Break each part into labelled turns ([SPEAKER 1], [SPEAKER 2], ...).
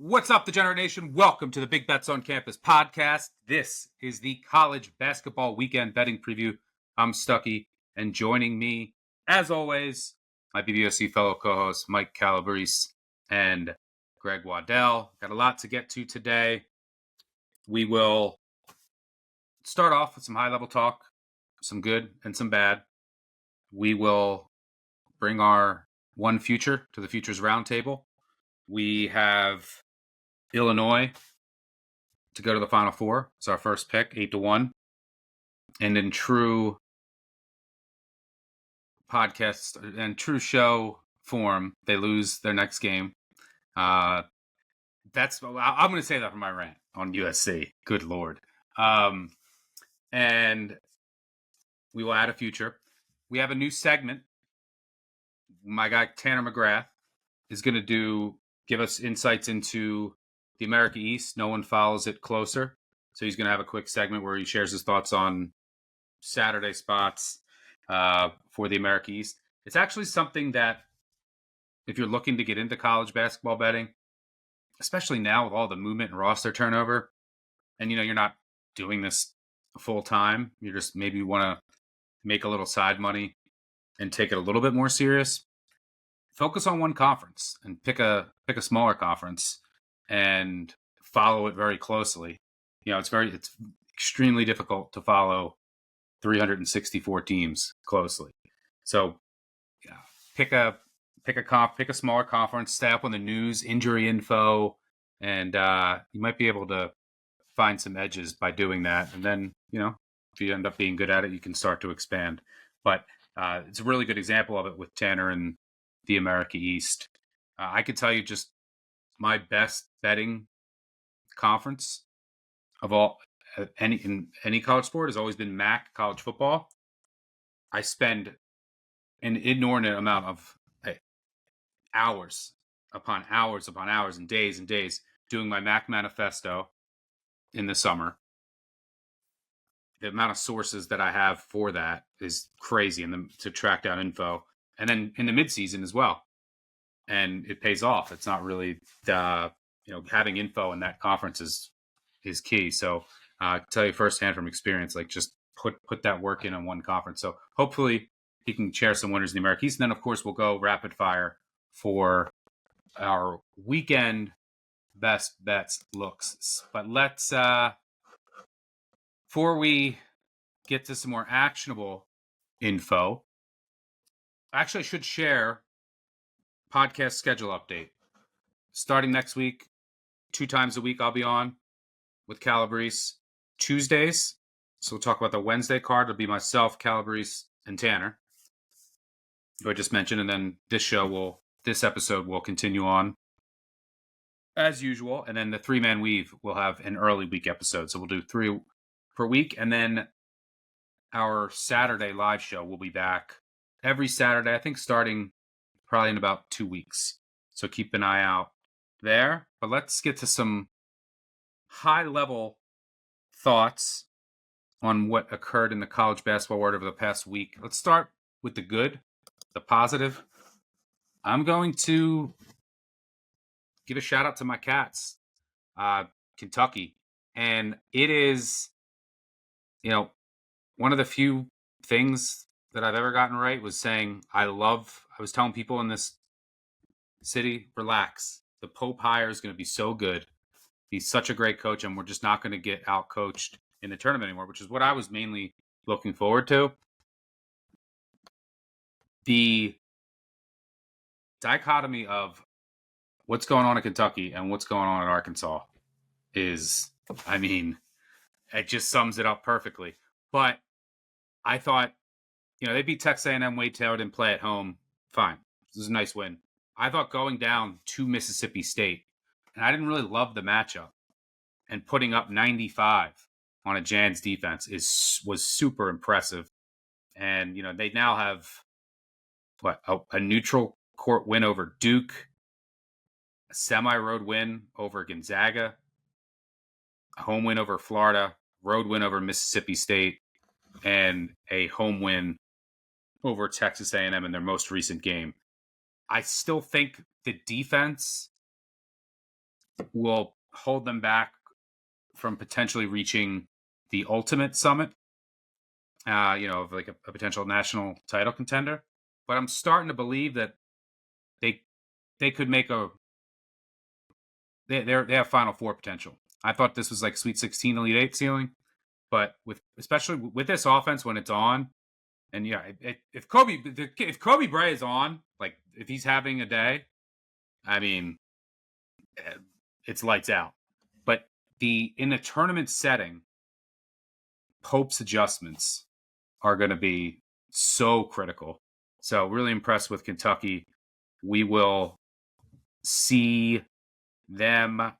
[SPEAKER 1] What's up, Degenerate Nation? Welcome to the Big Bets on Campus podcast. This is the college basketball weekend betting preview. I'm Stuckey, and joining me, as always, my BBOC fellow co-hosts Mike Calabrese and Greg Waddel. Got a lot to get to today. We will start off with some high-level talk, some good and some bad. We will bring our one future to the Futures Roundtable. We have Illinois to go to the Final Four. It's our first pick, 8-1. And in true podcast and true show form, they lose their next game. I'm going to say that for my rant on USC. Good Lord. And we will add a future. We have a new segment. My guy Tanner McGrath is going to give us insights into the America East. No one follows it closer. So he's going to have a quick segment where he shares his thoughts on Saturday spots for the America East. It's actually something that if you're looking to get into college basketball betting, especially now with all the movement and roster turnover, and you're not doing this full time, you just maybe want to make a little side money and take it a little bit more serious. Focus on one conference and pick a smaller conference and follow it very closely. It's extremely difficult to follow 364 teams closely. So pick a smaller conference, stay up on the news, injury info, and you might be able to find some edges by doing that. And then, if you end up being good at it, you can start to expand. But it's a really good example of it with Tanner and the America East. I could tell you just my best betting conference of all in any college sport has always been MAC college football. I spend an inordinate amount of hours upon hours upon hours and days doing my MAC manifesto in the summer. The amount of sources that I have for that is crazy, and to track down info, and then in the midseason as well. And it pays off. It's not really having info in that conference is key. So I can tell you firsthand from experience, just put that work in on one conference. So hopefully he can share some winners in the America East. And then of course we'll go rapid fire for our weekend best bets looks. But let's before we get to some more actionable info, actually I should share podcast schedule update. Starting next week, 2 times a week I'll be on with Calabrese. Tuesdays, so we'll talk about the Wednesday card. It'll be myself, Calabrese, and Tanner, who I just mentioned. And then this episode will continue on as usual. And then the 3-man weave will have an early week episode. So we'll do 3 per week. And then our Saturday live show will be back every Saturday, I think starting probably in about 2 weeks. So keep an eye out there. But let's get to some high-level thoughts on what occurred in the college basketball world over the past week. Let's start with the good, the positive. I'm going to give a shout out to my Cats, Kentucky. And it is, one of the few things that I've ever gotten right was saying, I was telling people in this city, relax. The Pope hire is going to be so good. He's such a great coach, and we're just not going to get out-coached in the tournament anymore, which is what I was mainly looking forward to. The dichotomy of what's going on in Kentucky and what's going on in Arkansas is, it just sums it up perfectly. But I thought, they beat Texas A&M. Wade Taylor didn't play at home. Fine. This is a nice win. I thought going down to Mississippi State, and I didn't really love the matchup, and putting up 95 on a Jan's defense was super impressive. And, they now have a neutral court win over Duke, a semi-road win over Gonzaga, a home win over Florida, road win over Mississippi State, and a home win over Texas A&M in their most recent game. I still think the defense will hold them back from potentially reaching the ultimate summit, of like a potential national title contender. But I'm starting to believe that they could make they have Final Four potential. I thought this was like Sweet 16, Elite Eight ceiling, but especially with this offense when it's on, and if Kobe Bryant is on, like if he's having a day, I mean, it's lights out. But in a tournament setting, Pope's adjustments are going to be so critical. So really impressed with Kentucky. We will see them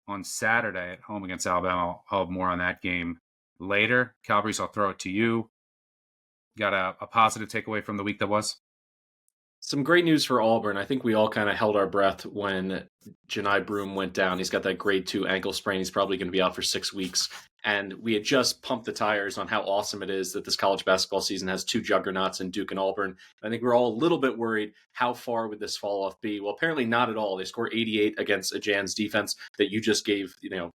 [SPEAKER 1] on Saturday at home against Alabama. I'll have more on that game later. Calabrese, I'll throw it to you. Got a positive takeaway from the week that was?
[SPEAKER 2] Some great news for Auburn. I think we all kind of held our breath when Janai Broome went down. He's got that grade 2 ankle sprain. He's probably going to be out for 6 weeks. And we had just pumped the tires on how awesome it is that this college basketball season has 2 juggernauts in Duke and Auburn. I think we're all a little bit worried, how far would this fall off be? Well, apparently not at all. They scored 88 against a Jan's defense that you just gave,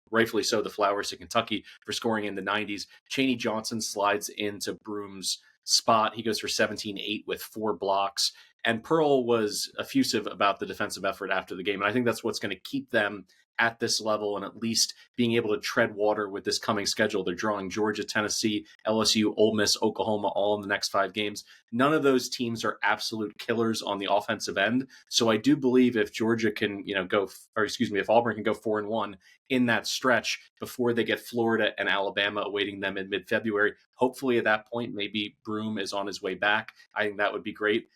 [SPEAKER 2] rightfully so, the flowers to Kentucky for scoring in the 90s. Chaney Johnson slides into Broome's spot. He goes for 17-8 with 4 blocks. And Pearl was effusive about the defensive effort after the game. And I think that's what's going to keep them at this level and at least being able to tread water with this coming schedule. They're drawing Georgia, Tennessee, LSU, Ole Miss, Oklahoma, all in the next 5 games. None of those teams are absolute killers on the offensive end. So I do believe if Georgia can, if Auburn can go 4-1 in that stretch before they get Florida and Alabama awaiting them in mid-February, hopefully at that point, maybe Broome is on his way back. I think that would be great.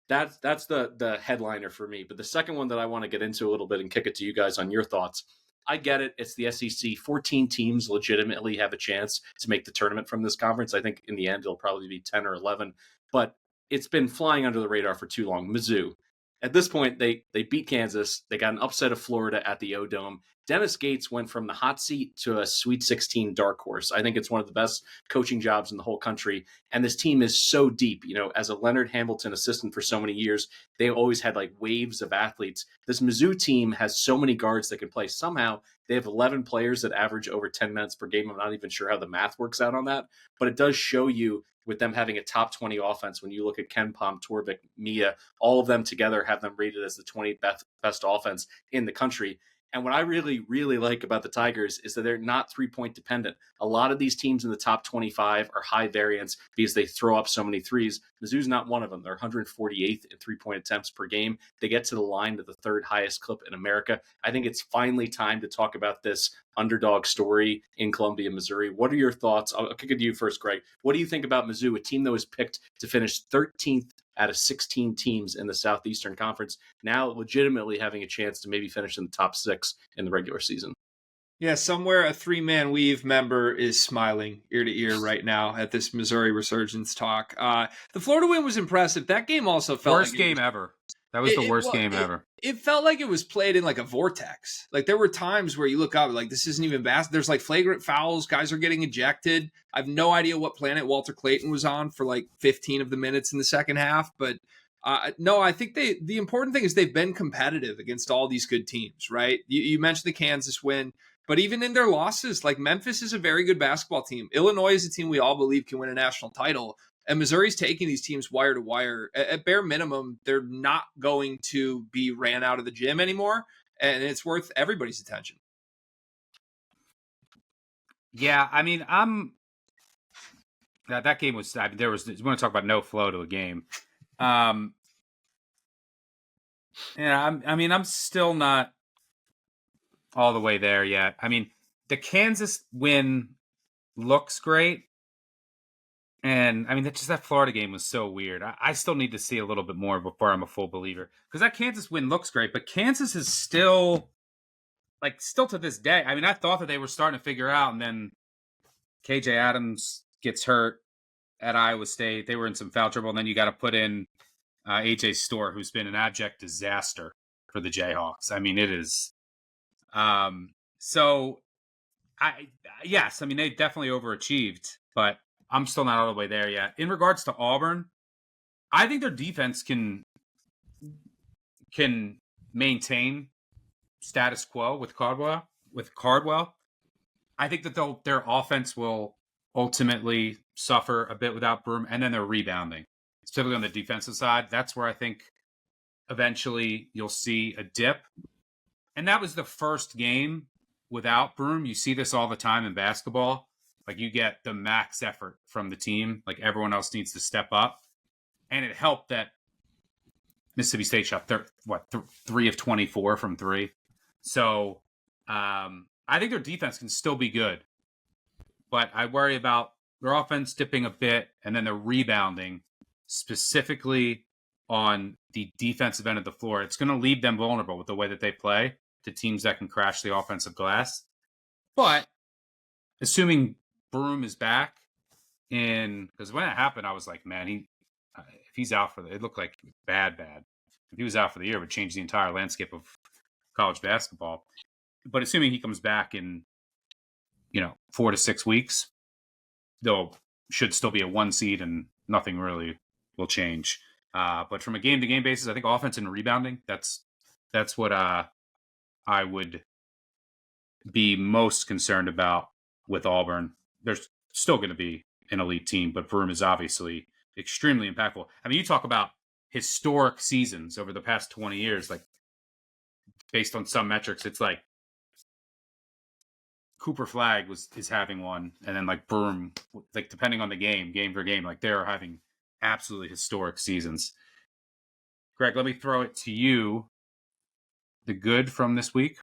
[SPEAKER 2] That's the headliner for me. But the second one that I want to get into a little bit and kick it to you guys on your thoughts. I get it. It's the SEC. 14 teams legitimately have a chance to make the tournament from this conference. I think in the end, it'll probably be 10 or 11. But it's been flying under the radar for too long. Mizzou. At this point, they beat Kansas. They got an upset of Florida at the O-Dome. Dennis Gates went from the hot seat to a Sweet 16 dark horse. I think it's one of the best coaching jobs in the whole country. And this team is so deep. As a Leonard Hamilton assistant for so many years, they always had like waves of athletes. This Mizzou team has so many guards that can play. Somehow they have 11 players that average over 10 minutes per game. I'm not even sure how the math works out on that, but it does show you with them having a top 20 offense. When you look at Ken Pom, Torvik, Mia, all of them together have them rated as the 20th best offense in the country. And what I really, really like about the Tigers is that they're not 3-point dependent. A lot of these teams in the top 25 are high variance because they throw up so many threes. Mizzou's not one of them. They're 148th in 3-point attempts per game. They get to the line at the 3rd highest clip in America. I think it's finally time to talk about this underdog story in Columbia, Missouri. What are your thoughts? I'll kick it to you first, Greg. What do you think about Mizzou, a team that was picked to finish 13th out of 16 teams in the Southeastern Conference, now legitimately having a chance to maybe finish in the top 6 in the regular season?
[SPEAKER 3] Yeah, somewhere a 3-man weave member is smiling ear to ear right now at this Missouri resurgence talk. The Florida win was impressive. That game also felt
[SPEAKER 1] worst game ever. That was the worst game ever.
[SPEAKER 3] It felt like it was played in like a vortex. Like there were times where you look up, like this isn't even basketball. There's like flagrant fouls. Guys are getting ejected. I have no idea what planet Walter Clayton was on for like 15 of the minutes in the second half. But no, I think the important thing is they've been competitive against all these good teams, right? You mentioned the Kansas win. But even in their losses, like Memphis is a very good basketball team. Illinois is a team we all believe can win a national title. And Missouri's taking these teams wire to wire. At bare minimum, they're not going to be ran out of the gym anymore. And it's worth everybody's attention.
[SPEAKER 1] Yeah, I mean, that game was, there was, you want to talk about no flow to a game. I'm still not all the way there yet. I mean, the Kansas win looks great. And I mean, that Florida game was so weird. I still need to see a little bit more before I'm a full believer. Because that Kansas win looks great, but Kansas is still to this day. I mean, I thought that they were starting to figure out, and then KJ Adams gets hurt at Iowa State. They were in some foul trouble, and then you got to put in AJ Storr, who's been an abject disaster for the Jayhawks. I mean, it is. Yes, I mean, they definitely overachieved, but I'm still not all the way there yet. In regards to Auburn, I think their defense can maintain status quo with Cardwell. I think that their offense will ultimately suffer a bit without Broom, and then they're rebounding, specifically on the defensive side. That's where I think eventually you'll see a dip. And that was the first game without Broom. You see this all the time in basketball. Like, you get the max effort from the team. Like, everyone else needs to step up. And it helped that Mississippi State shot 3 of 24 from 3. So I think their defense can still be good, but I worry about their offense dipping a bit, and then they're rebounding, specifically on the defensive end of the floor. It's going to leave them vulnerable with the way that they play to teams that can crash the offensive glass. But assuming Broom is back, because when it happened, I was like, man, if he's out it looked like bad. If he was out for the year, it would change the entire landscape of college basketball. But assuming he comes back in, 4 to 6 weeks, should still be a 1 seed and nothing really will change. But from a game-to-game basis, I think offense and rebounding, that's what I would be most concerned about with Auburn. They're still going to be an elite team, but Broom is obviously extremely impactful. I mean, you talk about historic seasons over the past 20 years, like, based on some metrics, it's like Cooper Flagg is having one, and then like Broom, like, depending on the game for game, like, they're having absolutely historic seasons. Greg, let me throw it to you. The good from this week.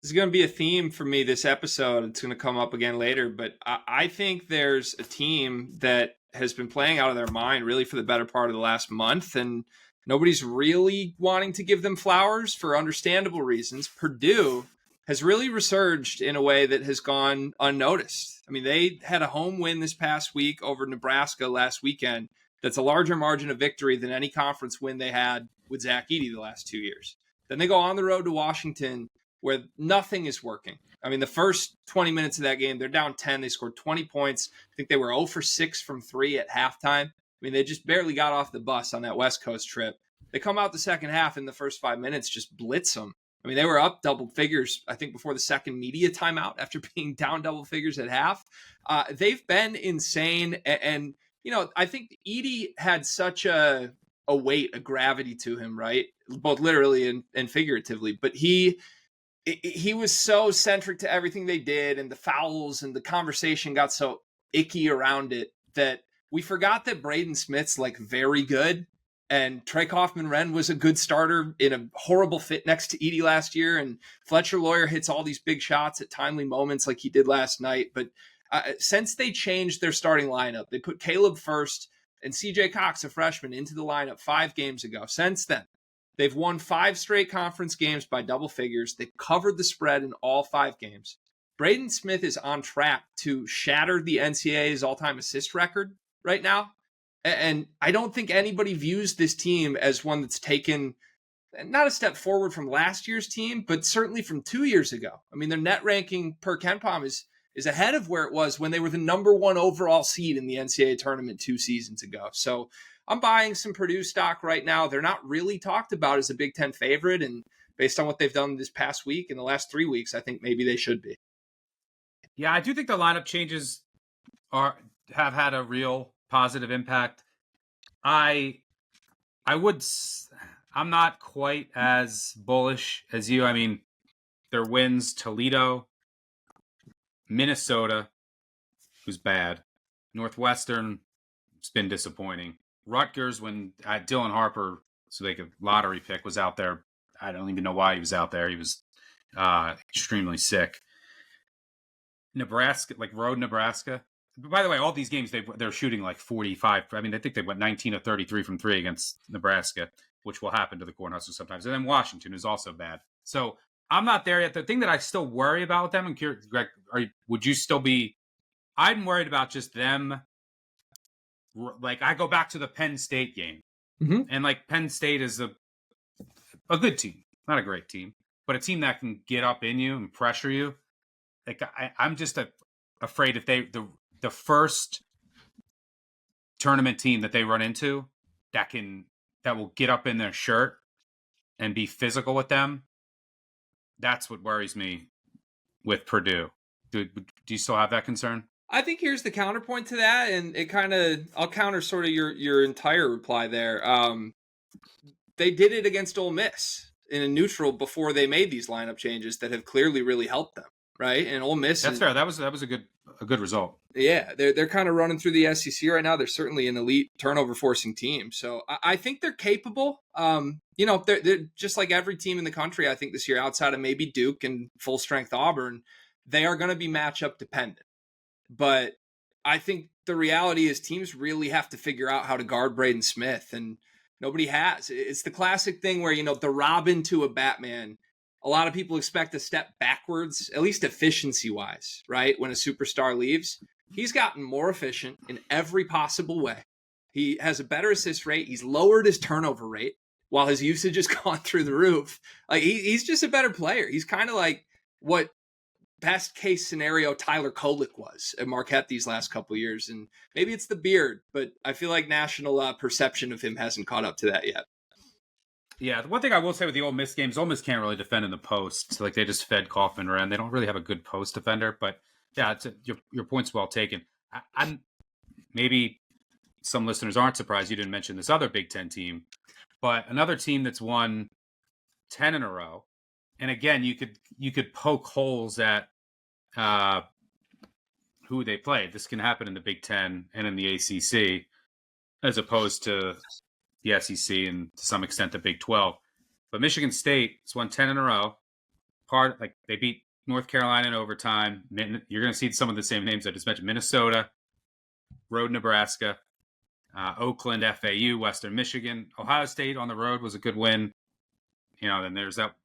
[SPEAKER 3] This is going to be a theme for me this episode. It's going to come up again later, but I think there's a team that has been playing out of their mind really for the better part of the last month, and nobody's really wanting to give them flowers for understandable reasons. Purdue has really resurged in a way that has gone unnoticed. I mean, they had a home win this past week over Nebraska last weekend. That's a larger margin of victory than any conference win they had with Zach Edey the last 2 years. Then they go on the road to Washington, where nothing is working. I mean, the first 20 minutes of that game, they're down 10. They scored 20 points. I think they were 0 for 6 from 3 at halftime. I mean, they just barely got off the bus on that West Coast trip. They come out the second half, in the first 5 minutes, just blitz them. I mean, they were up double figures, I think, before the second media timeout after being down double figures at half. They've been insane. And I think Edey had such a weight, a gravity to him, right? Both literally and figuratively. But he was so centric to everything they did, and the fouls, and the conversation got so icky around it that we forgot that Braden Smith's like very good. And Trey Kaufman-Renn was a good starter in a horrible fit next to Edey last year. And Fletcher Lawyer hits all these big shots at timely moments like he did last night. But since they changed their starting lineup, they put Caleb first and CJ Cox, a freshman, into the lineup 5 games ago. Since then, they've won 5 straight conference games by double figures. They've covered the spread in all 5 games. Braden Smith is on track to shatter the NCAA's all-time assist record right now. And I don't think anybody views this team as one that's taken not a step forward from last year's team, but certainly from 2 years ago. I mean, their net ranking per KenPom is ahead of where it was when they were the number 1 overall seed in the NCAA tournament 2 seasons ago. So I'm buying some Purdue stock right now. They're not really talked about as a Big Ten favorite. And based on what they've done this past week and the last 3 weeks, I think maybe they should be.
[SPEAKER 1] Yeah, I do think the lineup changes have had a real positive impact. I'm not quite as bullish as you. I mean, their wins: Toledo, Minnesota, who's bad, Northwestern, it's been disappointing. Rutgers, when Dylan Harper, so they could lottery pick, was out there. I don't even know why he was out there. He was extremely sick. Nebraska, like road Nebraska. By the way, all these games, they're shooting like 45. I mean, I think they went 19 of 33 from 3 against Nebraska, which will happen to the Cornhuskers sometimes. And then Washington is also bad. So I'm not there yet. The thing that I still worry about with them, and Greg, would you still be? I'm worried about just them. Like, I go back to the Penn State game, and like Penn State is a good team, not a great team, but a team that can get up in you and pressure you. Like, I'm just afraid if the first tournament team that they run into that will get up in their shirt and be physical with them, That's what worries me with Purdue. Do you still have that concern?
[SPEAKER 3] I think here's the counterpoint to that, and it kind of I'll counter sort of your entire reply there. They did it against Ole Miss in a neutral before they made these lineup changes that have clearly really helped them, right? And Ole Miss,
[SPEAKER 1] That's fair. That was a good result.
[SPEAKER 3] yeah, they're kind of running through the SEC right now. They're certainly an elite turnover forcing team, so I think they're capable. They're just like every team in the country. I think this year, outside of maybe Duke and full strength Auburn, they are going to be matchup dependent. But I think the reality is teams really have to figure out how to guard Braden Smith, and nobody has. It's the classic thing where, the Robin to a Batman, a lot of people expect a step backwards, at least efficiency-wise, right? When a superstar leaves, he's gotten more efficient in every possible way. He has a better assist rate. He's lowered his turnover rate while his usage has gone through the roof. Like he's just a better player. He's kind of like what best case scenario Tyler Kolek was at Marquette these last couple of years. And maybe it's the beard, but I feel like national perception of him hasn't caught up to that yet.
[SPEAKER 1] Yeah, the one thing I will say with the Ole Miss games, Ole Miss can't really defend in the post. So, like, they just fed Kaufman around. They don't really have a good post defender. But yeah, your point's well taken. I'm maybe some listeners aren't surprised you didn't mention this other Big Ten team, but another team that's won 10 in a row. And again, you could poke holes at who they played. This can happen in the Big Ten and in the ACC, as opposed to the SEC and to some extent the Big 12. But Michigan State has won 10 in a row. They beat North Carolina in overtime. You're going to see some of the same names I just mentioned: Minnesota, road Nebraska, Oakland, FAU, Western Michigan, Ohio State on the road was a good win. Then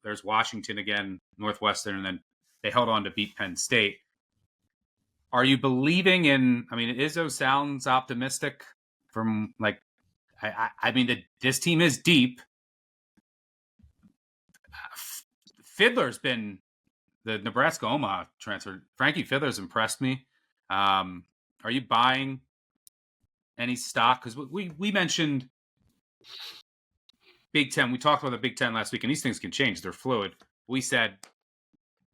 [SPEAKER 1] there's Washington again, Northwestern, and then they held on to beat Penn State. Are you believing in? I mean, Izzo sounds optimistic. This team is deep. Fiddler's been the Nebraska Omaha transfer. Frankie Fiddler's impressed me. Are you buying any stock? Because we mentioned Big Ten. We talked about the Big Ten last week, and these things can change. They're fluid. We said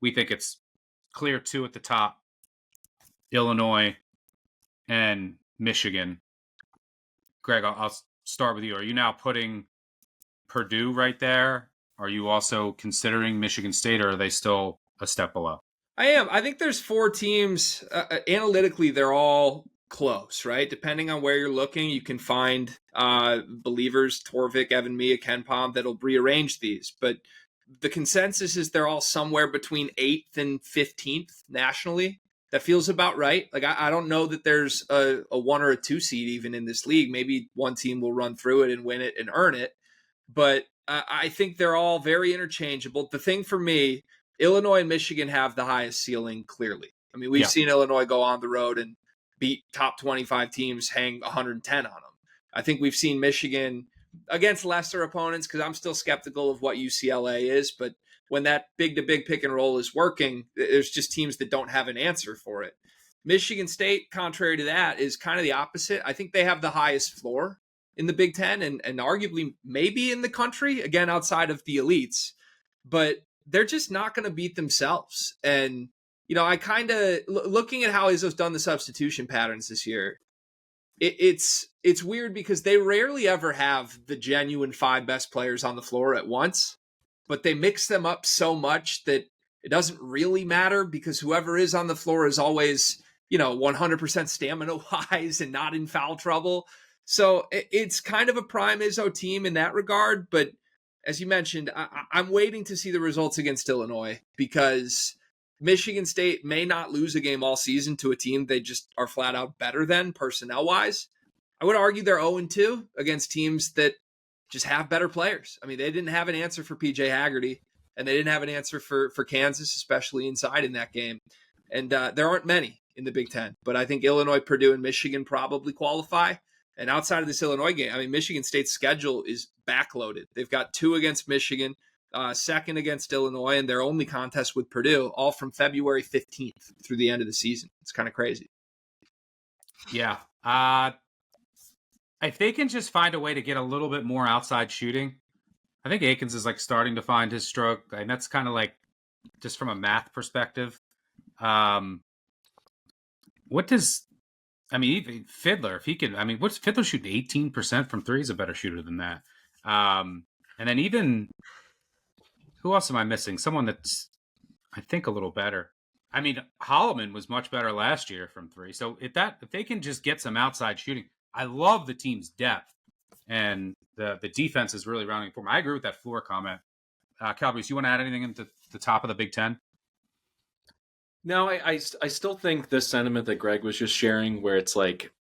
[SPEAKER 1] we think it's clear two at the top: Illinois and Michigan. Greg, I'll start with you. Are you now putting Purdue right there? Are you also considering Michigan State, or are they still a step below?
[SPEAKER 3] I am. I think there's four teams. Analytically, they're all close, right? Depending on where you're looking, you can find believers, Torvik, Evan Mia, Ken Pom, that'll rearrange these. But the consensus is they're all somewhere between 8th and 15th nationally. That feels about right. Like, I don't know that there's a 1 or a 2 seed even in this league. Maybe one team will run through it and win it and earn it. But I think they're all very interchangeable. The thing for me, Illinois and Michigan have the highest ceiling, clearly. I mean, we've seen Illinois go on the road and beat top 25 teams, hang 110 on them. I think we've seen Michigan against lesser opponents, because I'm still skeptical of what UCLA is, but when that big-to-big pick and roll is working, there's just teams that don't have an answer for it. Michigan State, contrary to that, is kind of the opposite. I think they have the highest floor in the Big Ten and arguably maybe in the country, again, outside of the elites. But they're just not going to beat themselves. And, I kind of, looking at how Izzo's done the substitution patterns this year, it's weird because they rarely ever have the genuine 5 best players on the floor at once. But they mix them up so much that it doesn't really matter, because whoever is on the floor is always, 100% stamina-wise and not in foul trouble. So it's kind of a prime Izzo team in that regard. But as you mentioned, I'm waiting to see the results against Illinois, because Michigan State may not lose a game all season to a team they just are flat out better than personnel-wise. I would argue they're 0-2 against teams that just have better players. I mean, they didn't have an answer for PJ Haggerty, and they didn't have an answer for Kansas, especially inside in that game. And there aren't many in the Big Ten, but I think Illinois, Purdue, and Michigan probably qualify. And outside of this Illinois game, I mean, Michigan State's schedule is backloaded. They've got 2 against Michigan, 2nd against Illinois, and their only contest with Purdue, all from February 15th through the end of the season. It's kind of crazy.
[SPEAKER 1] Yeah. If they can just find a way to get a little bit more outside shooting, I think Akins is starting to find his stroke. And that's kind of just from a math perspective. What does even Fiddler, if he could, what's Fiddler shooting 18% from three? He's a better shooter than that. And then even, who else am I missing? Someone that's, I think, a little better. Holloman was much better last year from three. So if they can just get some outside shooting, I love the team's depth, and the defense is really rounding for me. I agree with that floor comment. Calabrese, you want to add anything into the top of the Big Ten?
[SPEAKER 2] No, I still think this sentiment that Greg was just sharing, where it's like,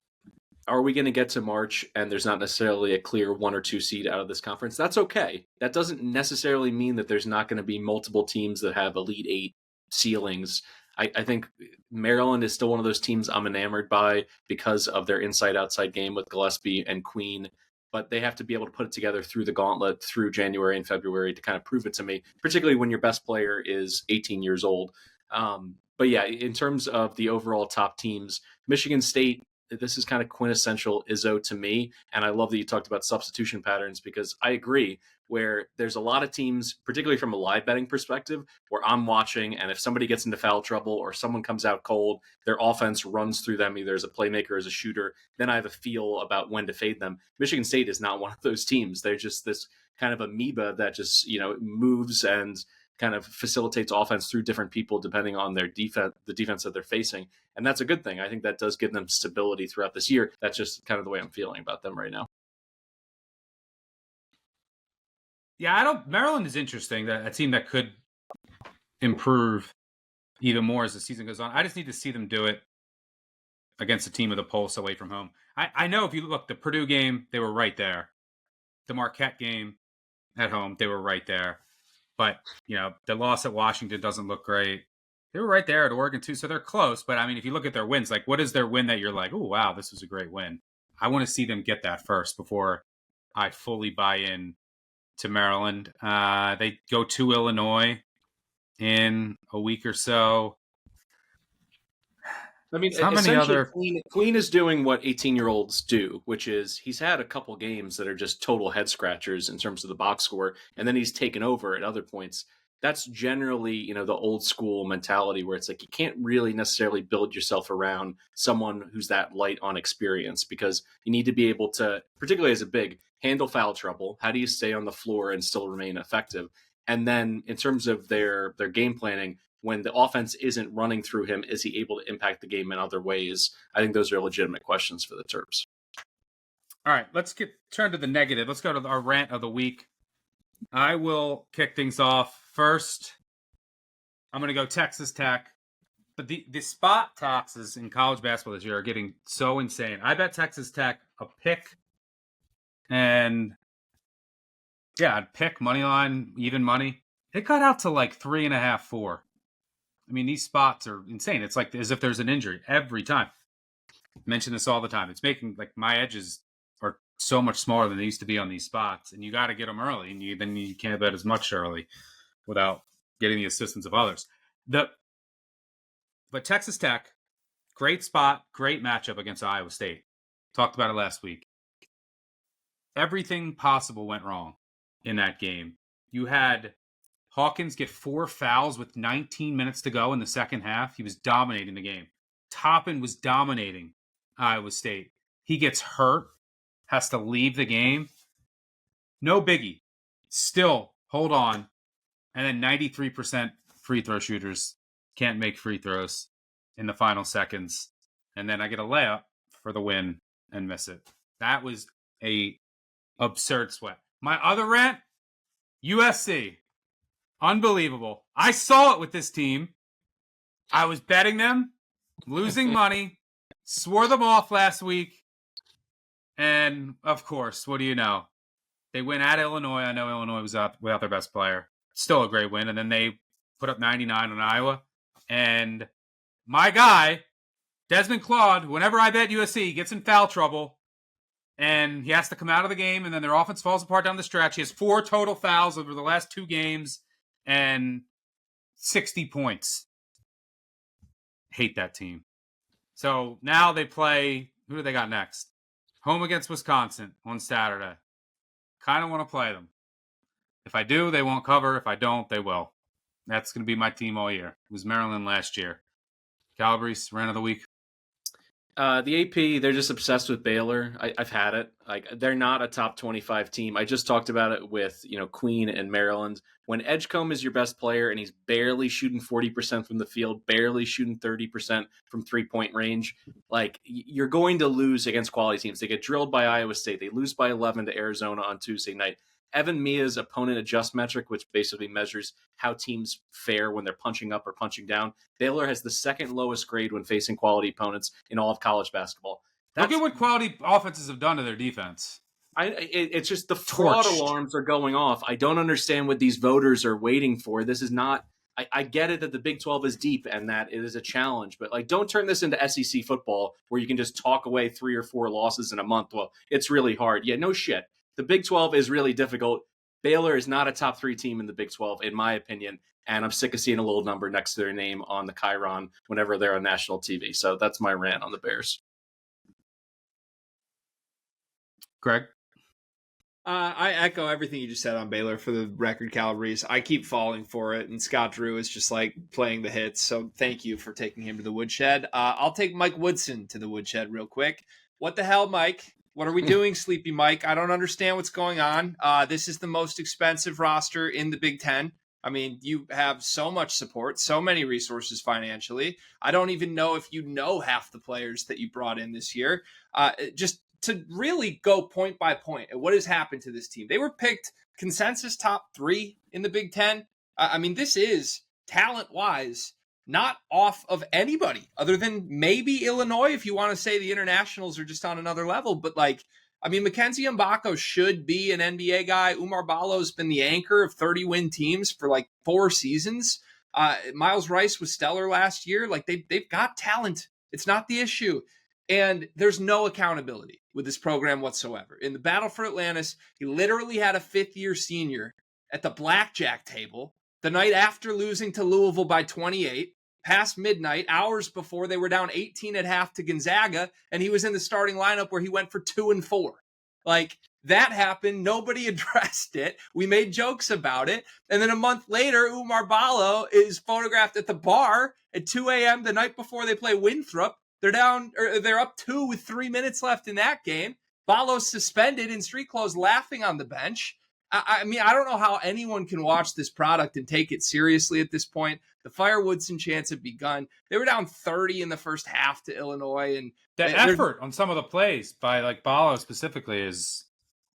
[SPEAKER 2] are we going to get to March and there's not necessarily a clear 1 or 2 seed out of this conference? That's okay. That doesn't necessarily mean that there's not going to be multiple teams that have Elite Eight ceilings. I think Maryland is still one of those teams I'm enamored by because of their inside-outside game with Gillespie and Queen, but they have to be able to put it together through the gauntlet through January and February to kind of prove it to me, particularly when your best player is 18 years old. But yeah, in terms of the overall top teams, Michigan State, this is kind of quintessential Izzo to me. And I love that you talked about substitution patterns, because I agree, where there's a lot of teams, particularly from a live betting perspective, where I'm watching, and if somebody gets into foul trouble or someone comes out cold, their offense runs through them either as a playmaker or as a shooter, then I have a feel about when to fade them. Michigan State is not one of those teams. They're just this kind of amoeba that just, moves and kind of facilitates offense through different people depending on their defense, the defense that they're facing. And that's a good thing. I think that does give them stability throughout this year. That's just kind of the way I'm feeling about them right now.
[SPEAKER 1] Yeah, Maryland is interesting. A team that could improve even more as the season goes on. I just need to see them do it against a team with a pulse away from home. I know if you look, the Purdue game, they were right there. The Marquette game at home, they were right there. But, the loss at Washington doesn't look great. They were right there at Oregon, too, so they're close. But, if you look at their wins, like, what is their win that you're like, oh, wow, this was a great win? I want to see them get that first before I fully buy in to Maryland. They go to Illinois in a week or so.
[SPEAKER 2] Queen is doing what 18-year-olds do, which is he's had a couple games that are just total head scratchers in terms of the box score, and then he's taken over at other points. That's generally, the old school mentality where it's like you can't really necessarily build yourself around someone who's that light on experience, because you need to be able to, particularly as a big, handle foul trouble. How do you stay on the floor and still remain effective? And then in terms of their game planning, when the offense isn't running through him, is he able to impact the game in other ways? I think those are legitimate questions for the Terps.
[SPEAKER 1] All right, let's turn to the negative. Let's go to our rant of the week. I will kick things off first. I'm going to go Texas Tech. But the spot taxes in college basketball this year are getting so insane. I bet Texas Tech a pick. And yeah, I'd pick money line, even money. It got out to like 3.5, 4. These spots are insane. It's like as if there's an injury every time. I mention this all the time. It's making like my edges are so much smaller than they used to be on these spots, and you got to get them early, and then you can't bet as much early without getting the assistance of others. But Texas Tech, great spot, great matchup against Iowa State. Talked about it last week. Everything possible went wrong in that game. You had Hawkins get 4 fouls with 19 minutes to go in the second half. He was dominating the game. Toppin was dominating Iowa State. He gets hurt, has to leave the game. No biggie. Still, hold on. And then 93% free throw shooters can't make free throws in the final seconds. And then I get a layup for the win and miss it. That was a absurd sweat. My other rant, USC. Unbelievable. I saw it with this team. I was betting them, losing money, swore them off last week. And, of course, what do you know? They win at Illinois. I know Illinois was out without their best player. Still a great win. And then they put up 99 on Iowa. And my guy, Desmond Claude, whenever I bet USC, gets in foul trouble. And he has to come out of the game. And then their offense falls apart down the stretch. He has 4 total fouls over the last 2 games. And 60 points. Hate that team. So now they play, who do they got next? Home against Wisconsin on Saturday. Kind of want to play them. If I do, they won't cover. If I don't, they will. That's going to be my team all year. It was Maryland last year. Calabrese, rant of the week.
[SPEAKER 2] The AP, they're just obsessed with Baylor. I've had it. Like, they're not a top 25 team. I just talked about it with, Queen and Maryland. When Edgecombe is your best player and he's barely shooting 40% from the field, barely shooting 30% from three-point range, like, you're going to lose against quality teams. They get drilled by Iowa State. They lose by 11 to Arizona on Tuesday night. Evan Mia's opponent adjust metric, which basically measures how teams fare when they're punching up or punching down. Baylor has the second lowest grade when facing quality opponents in all of college basketball.
[SPEAKER 1] Look at what quality offenses have done to their defense.
[SPEAKER 2] It's just the fraud alarms are going off. I don't understand what these voters are waiting for. This is not. I get it that the Big 12 is deep and that it is a challenge, but don't turn this into SEC football where you can just talk away 3 or 4 losses in a month. Well, it's really hard. Yeah, no shit. The Big 12 is really difficult. Baylor is not a top 3 team in the Big 12, in my opinion, and I'm sick of seeing a little number next to their name on the Chyron whenever they're on national TV. So that's my rant on the Bears.
[SPEAKER 1] Greg?
[SPEAKER 3] I echo everything you just said on Baylor for the record, Calabrese. I keep falling for it, and Scott Drew is just like playing the hits. So thank you for taking him to the woodshed. I'll take Mike Woodson to the woodshed real quick. What the hell, Mike? What are we doing, Sleepy Mike? I don't understand what's going on. This is the most expensive roster in the Big Ten. I mean, you have so much support, so many resources financially. I don't even know if you know half the players that you brought in this year. Just to really go point by point at what has happened to this team. They were picked consensus top 3 in the Big Ten. I mean, this is talent-wise not off of anybody other than maybe Illinois, if you want to say the internationals are just on another level. But Mackenzie Mbako should be an NBA guy. Umar Ballo's been the anchor of 30-win teams for 4 seasons. Miles Rice was stellar last year. They've got talent. It's not the issue. And there's no accountability with this program whatsoever. In the battle for Atlantis, he literally had a 5th-year senior at the blackjack table the night after losing to Louisville by 28. Past midnight, hours before they were down 18 at half to Gonzaga, and he was in the starting lineup where he went for 2 and 4. That happened. Nobody addressed it. We made jokes about it. And then a month later, Umar Ballo is photographed at the bar at 2 a.m. the night before they play Winthrop. They're up 2 with 3 minutes left in that game. Ballo's suspended in street clothes laughing on the bench. I mean, I don't know how anyone can watch this product and take it seriously at this point. The Fire Woodson chants have begun. They were down 30 in the first half to Illinois. And
[SPEAKER 1] the effort on some of the plays by Ballo specifically is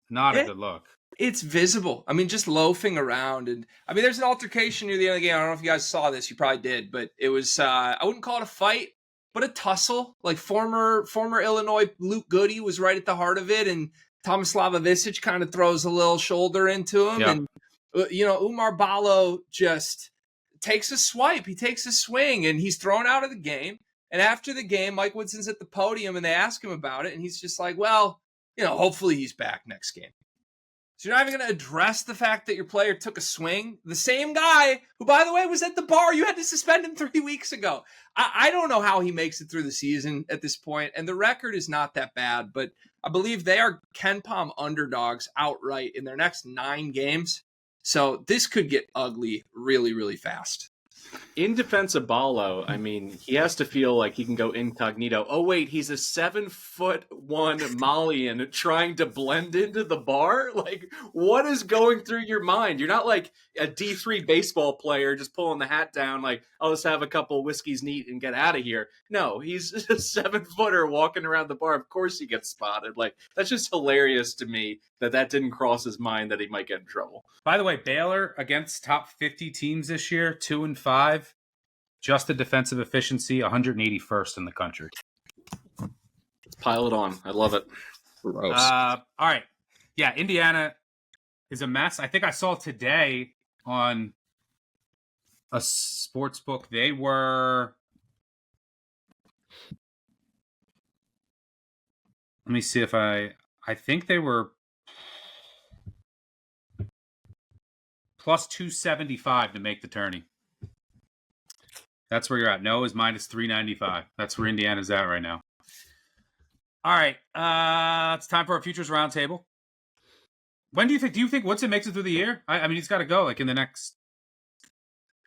[SPEAKER 1] not a good look.
[SPEAKER 3] It's visible. I mean, just loafing around. And I mean, there's an altercation near the end of the game. I don't know if you guys saw this. You probably did. But it was, I wouldn't call it a fight, but a tussle. Former Illinois Luke Goody was right at the heart of it. And Thomas Slavovicic kind of throws a little shoulder into him.
[SPEAKER 1] Yep.
[SPEAKER 3] And, Umar Ballo just takes a swipe. He takes a swing, and he's thrown out of the game. And after the game, Mike Woodson's at the podium, and they ask him about it. And he's just like, well, hopefully he's back next game. So you're not even going to address the fact that your player took a swing? The same guy who, by the way, was at the bar. You had to suspend him 3 weeks ago. I don't know how he makes it through the season at this point, and the record is not that bad, but I believe they are KenPom underdogs outright in their next 9 games. So this could get ugly really, really fast.
[SPEAKER 2] In defense of Ballo, I mean, he has to feel like he can go incognito. Oh, wait, he's a 7'1" Malian trying to blend into the bar? What is going through your mind? You're not like a D3 baseball player just pulling the hat down I'll just have a couple whiskeys neat and get out of here. No, he's a 7-footer walking around the bar. Of course he gets spotted. That's just hilarious to me that didn't cross his mind that he might get in trouble.
[SPEAKER 1] By the way, Baylor against top 50 teams this year, 2-5. Just the defensive efficiency, 181st in the country.
[SPEAKER 2] Pile it on. I love it.
[SPEAKER 3] Gross.
[SPEAKER 1] All right. Yeah, Indiana is a mess. I think I saw today on a sports book, they were... Let me see if I think they were plus 275 to make the tourney. That's where you're at. No is minus 395. That's where Indiana's at right now. All right. It's time for our futures roundtable. When do you think Woodson makes it through the year? I mean, he's got to go in the next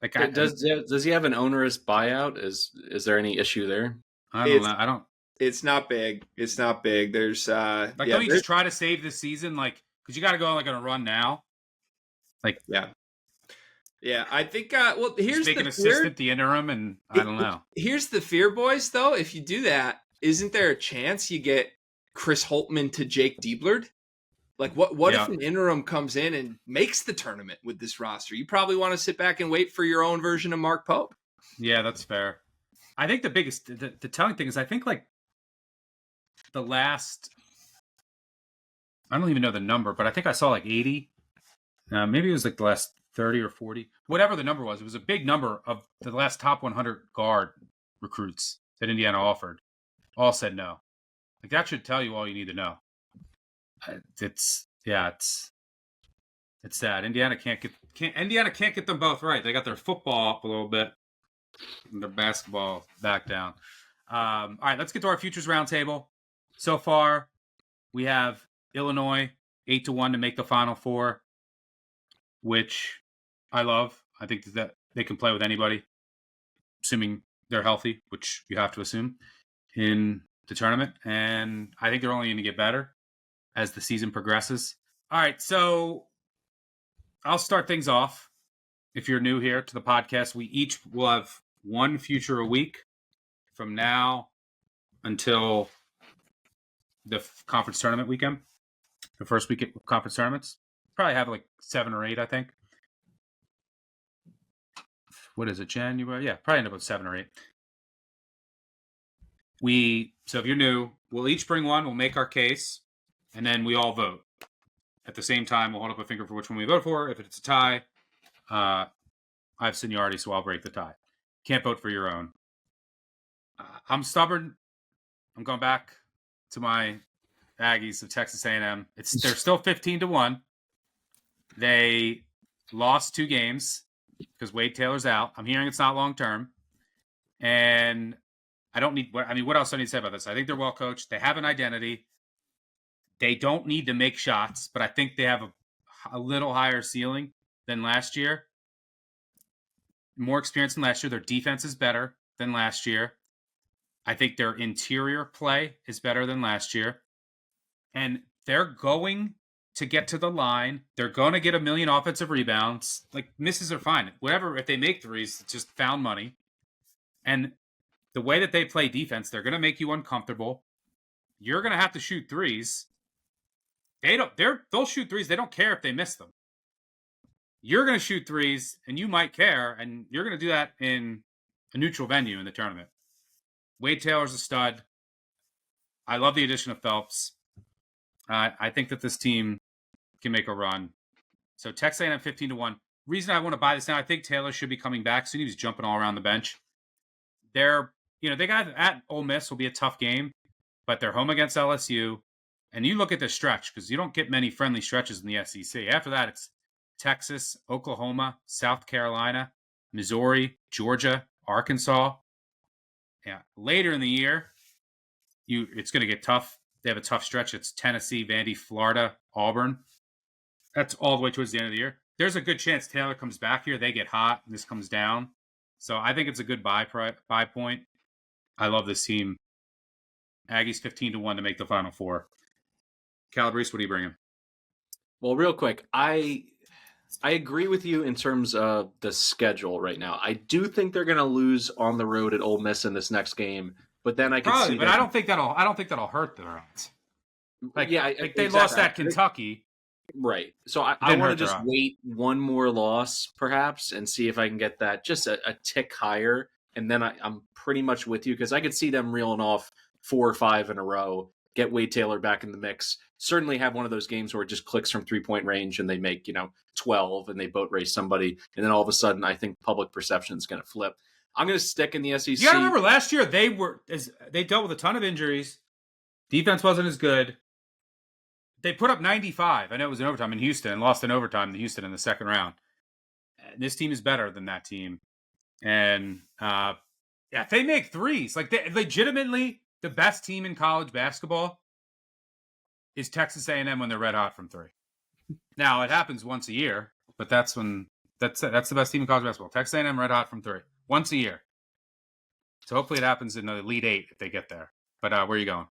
[SPEAKER 1] Like,
[SPEAKER 2] Does he have an onerous buyout? Is there any issue there?
[SPEAKER 1] I don't know. I don't.
[SPEAKER 3] It's not big. It's not big. There's
[SPEAKER 1] Like, don't you just try to save this season? Like, because you got to go like on a run now. Like,
[SPEAKER 3] yeah. I think. Well, here's
[SPEAKER 1] make
[SPEAKER 3] the
[SPEAKER 1] an assistant the interim, and I don't know.
[SPEAKER 3] Here's the fear, boys. Though, if you do that, isn't there a chance you get Chris Holtmann to Jake Dieblard? Like, what if an interim comes in and makes the tournament with this roster? You probably want to sit back and wait for your own version of Mark Pope.
[SPEAKER 1] Yeah, that's fair. I think the biggest, the telling thing is, I think like the last, I don't even know the number, but I think I saw like 80. Maybe it was like the last 30 or 40, whatever the number was. It was a big number of the last top 100 guard recruits that Indiana offered. All said no. Like, that should tell you all you need to know. It's sad. Indiana can't get them both right. They got their football up a little bit, and their basketball back down. All right, let's get to our futures roundtable. So far, we have Illinois 8-1 to make the Final Four, which I love. I think that they can play with anybody, assuming they're healthy, which you have to assume in the tournament. And I think they're only going to get better as the season progresses. All right, so I'll start things off. If you're new here to the podcast, we each will have one future a week from now until the conference tournament weekend, the first week of conference tournaments. Probably have like 7 or 8, I think. What is it, January? Yeah, probably end up with 7 or 8. So if you're new, we'll each bring one, we'll make our case, and then we all vote. At the same time, we'll hold up a finger for which one we vote for. If it's a tie, I have seniority, so I'll break the tie. Can't vote for your own. I'm stubborn. I'm going back to my Aggies of Texas A&M. They're still 15-1. They lost 2 games because Wade Taylor's out. I'm hearing it's not long term, and I don't need. What else do I need to say about this? I think they're well coached. They have an identity. They don't need to make shots, but I think they have a little higher ceiling than last year. More experience than last year. Their defense is better than last year. I think their interior play is better than last year. And they're going to get to the line. They're going to get 1 million offensive rebounds. Like, misses are fine. Whatever, if they make threes, it's just found money. And the way that they play defense, they're going to make you uncomfortable. You're going to have to shoot threes. They'll shoot threes. They don't care if they miss them. You're going to shoot threes, and you might care, and you're going to do that in a neutral venue in the tournament. Wade Taylor's a stud. I love the addition of Phelps. I think that this team can make a run. So Texas A&M 15-1. Reason I want to buy this now, I think Taylor should be coming back soon. He was jumping all around the bench. They got at Ole Miss will be a tough game, but they're home against LSU. And you look at the stretch, because you don't get many friendly stretches in the SEC. After that, it's Texas, Oklahoma, South Carolina, Missouri, Georgia, Arkansas. Yeah. Later in the year, it's going to get tough. They have a tough stretch. It's Tennessee, Vandy, Florida, Auburn. That's all the way towards the end of the year. There's a good chance Taylor comes back here. They get hot, and this comes down. So I think it's a good buy point. I love this team. Aggies 15-1 to make the Final Four. Calabrese, what are you bringing?
[SPEAKER 2] Well, real quick, I agree with you in terms of the schedule right now. I do think they're going to lose on the road at Ole Miss in this next game, but then I can see.
[SPEAKER 1] But I don't think that'll hurt their odds. They lost at Kentucky,
[SPEAKER 2] right? So I want to just wait one more loss, perhaps, and see if I can get that just a tick higher, and then I'm pretty much with you, because I could see them reeling off 4 or 5 in a row. Get Wade Taylor back in the mix. Certainly have one of those games where it just clicks from 3-point range and they make 12 and they boat race somebody, and then all of a sudden I think public perception is going to flip. I'm going to stick in the SEC.
[SPEAKER 1] You got to remember, last year they dealt with a ton of injuries. Defense wasn't as good. They put up 95. I know it was in overtime in Houston, and lost in overtime to Houston in the second round. This team is better than that team, and if they make threes, like they legitimately. The best team in college basketball is Texas A&M when they're red hot from 3. Now, it happens once a year, but that's when That's it. That's the best team in college basketball. Texas A&M red hot from 3 once a year. So hopefully it happens in the Elite 8 if they get there. But where are you going?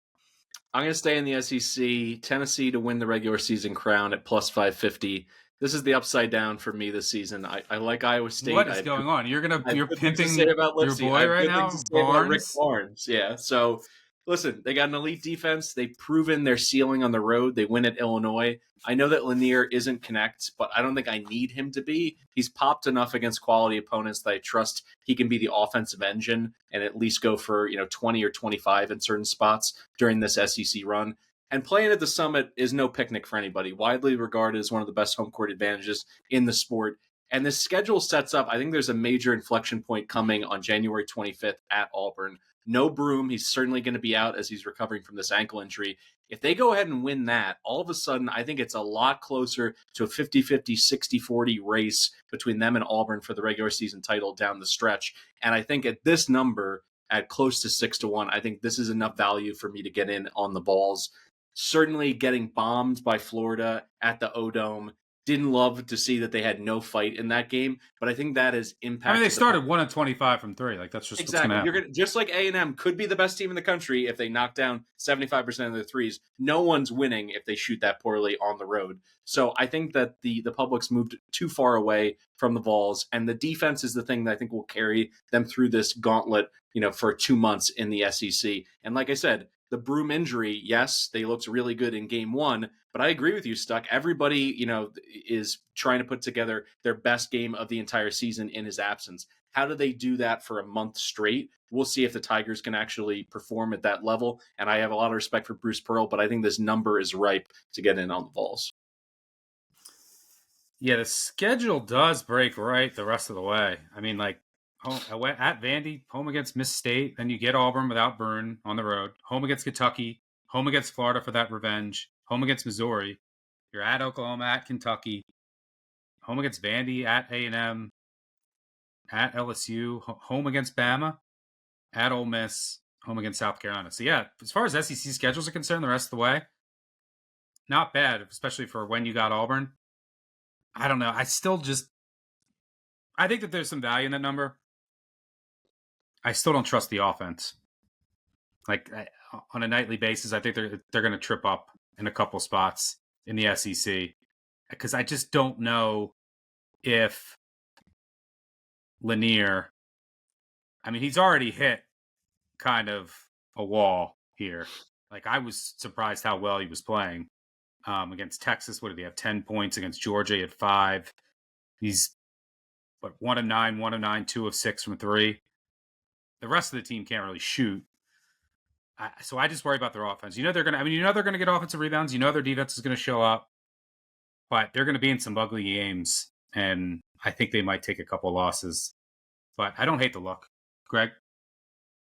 [SPEAKER 2] I'm going to stay in the SEC. Tennessee to win the regular season crown at plus 550. This is the upside down for me this season. I like Iowa State.
[SPEAKER 1] What is going on? You're pimping
[SPEAKER 2] your boy right now, Rick
[SPEAKER 1] Barnes.
[SPEAKER 2] Barnes. Yeah. So listen, they got an elite defense. They've proven their ceiling on the road. They win at Illinois. I know that Lanier isn't Connect, but I don't think I need him to be. He's popped enough against quality opponents that I trust he can be the offensive engine and at least go for 20 or 25 in certain spots during this SEC run. And playing at the Summit is no picnic for anybody. Widely regarded as one of the best home court advantages in the sport. And this schedule sets up, I think there's a major inflection point coming on January 25th at Auburn. No Broom. He's certainly going to be out as he's recovering from this ankle injury. If they go ahead and win that, all of a sudden, I think it's a lot closer to a 50-50, 60-40 race between them and Auburn for the regular season title down the stretch. And I think at this number, at close to 6-1, I think this is enough value for me to get in on the balls. Certainly getting bombed by Florida at the O-Dome. Didn't love to see that they had no fight in that game, but I think that has impacted.
[SPEAKER 1] I mean, they started 1 of 25 from 3. Like that's just
[SPEAKER 2] exactly. You're gonna, just like A&M could be the best team in the country if they knock down 75% of their threes. No one's winning if they shoot that poorly on the road. So I think that the public's moved too far away from the Vols, and the defense is the thing that I think will carry them through this gauntlet, for 2 months in the SEC. And like I said, the Broom injury, yes, they looked really good in game 1, but I agree with you, Stuck. Everybody, is trying to put together their best game of the entire season in his absence. How do they do that for a month straight? We'll see if the Tigers can actually perform at that level. And I have a lot of respect for Bruce Pearl, but I think this number is ripe to get in on the Vols.
[SPEAKER 1] Yeah, the schedule does break right the rest of the way. I mean, like, at Vandy, home against Miss State, then you get Auburn without Byrne on the road, home against Kentucky, home against Florida for that revenge, home against Missouri, you're at Oklahoma, at Kentucky, home against Vandy, at A&M, at LSU, home against Bama, at Ole Miss, home against South Carolina. So yeah, as far as SEC schedules are concerned, the rest of the way, not bad, especially for when you got Auburn. I don't know. I think that there's some value in that number. I still don't trust the offense. Like on a nightly basis, I think they're going to trip up in a couple spots in the SEC because I just don't know if Lanier. I mean, he's already hit kind of a wall here. Like I was surprised how well he was playing against Texas. What did he have? 10 points against Georgia. He had 5. He's 1 of 9, 2 of 6 from 3. The rest of the team can't really shoot. So I just worry about their offense. They're going to get offensive rebounds. Their defense is going to show up, but they're going to be in some ugly games. And I think they might take a couple losses, but I don't hate the look. Greg?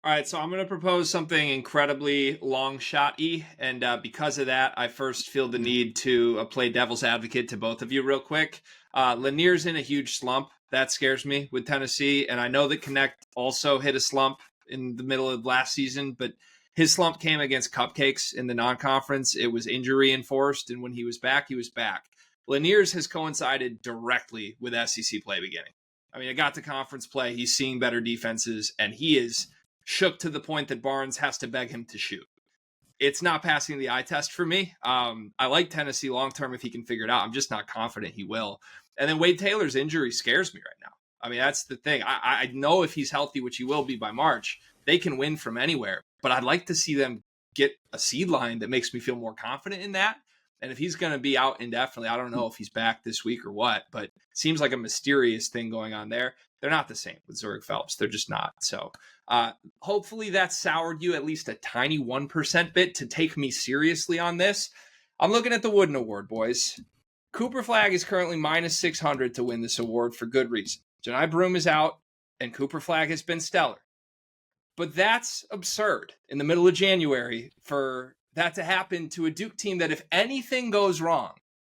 [SPEAKER 3] All right, so I'm going to propose something incredibly long shot-y, and because of that, I first feel the need to play devil's advocate to both of you real quick. Lanier's in a huge slump. That scares me with Tennessee, and I know that Connect also hit a slump in the middle of last season, but his slump came against Cupcakes in the non-conference. It was injury enforced, and when he was back, he was back. Lanier's has coincided directly with SEC play beginning. I mean, I got to conference play. He's seeing better defenses, and he is shook to the point that Barnes has to beg him to shoot. It's not passing the eye test for me. I like Tennessee long-term if he can figure it out. I'm just not confident he will. And then Wade Taylor's injury scares me right now. I mean, that's the thing. I know if he's healthy, which he will be by March, they can win from anywhere. But I'd like to see them get a seed line that makes me feel more confident in that. And if he's going to be out indefinitely, I don't know if he's back this week or what, but it seems like a mysterious thing going on there. They're not the same with Zurich Phelps. They're just not. So hopefully that soured you at least a tiny 1% bit to take me seriously on this. I'm looking at the Wooden Award, boys. Cooper Flagg is currently minus 600 to win this award for good reason. Janai Broom is out, and Cooper Flagg has been stellar. But that's absurd in the middle of January for that to happen to a Duke team that if anything goes wrong,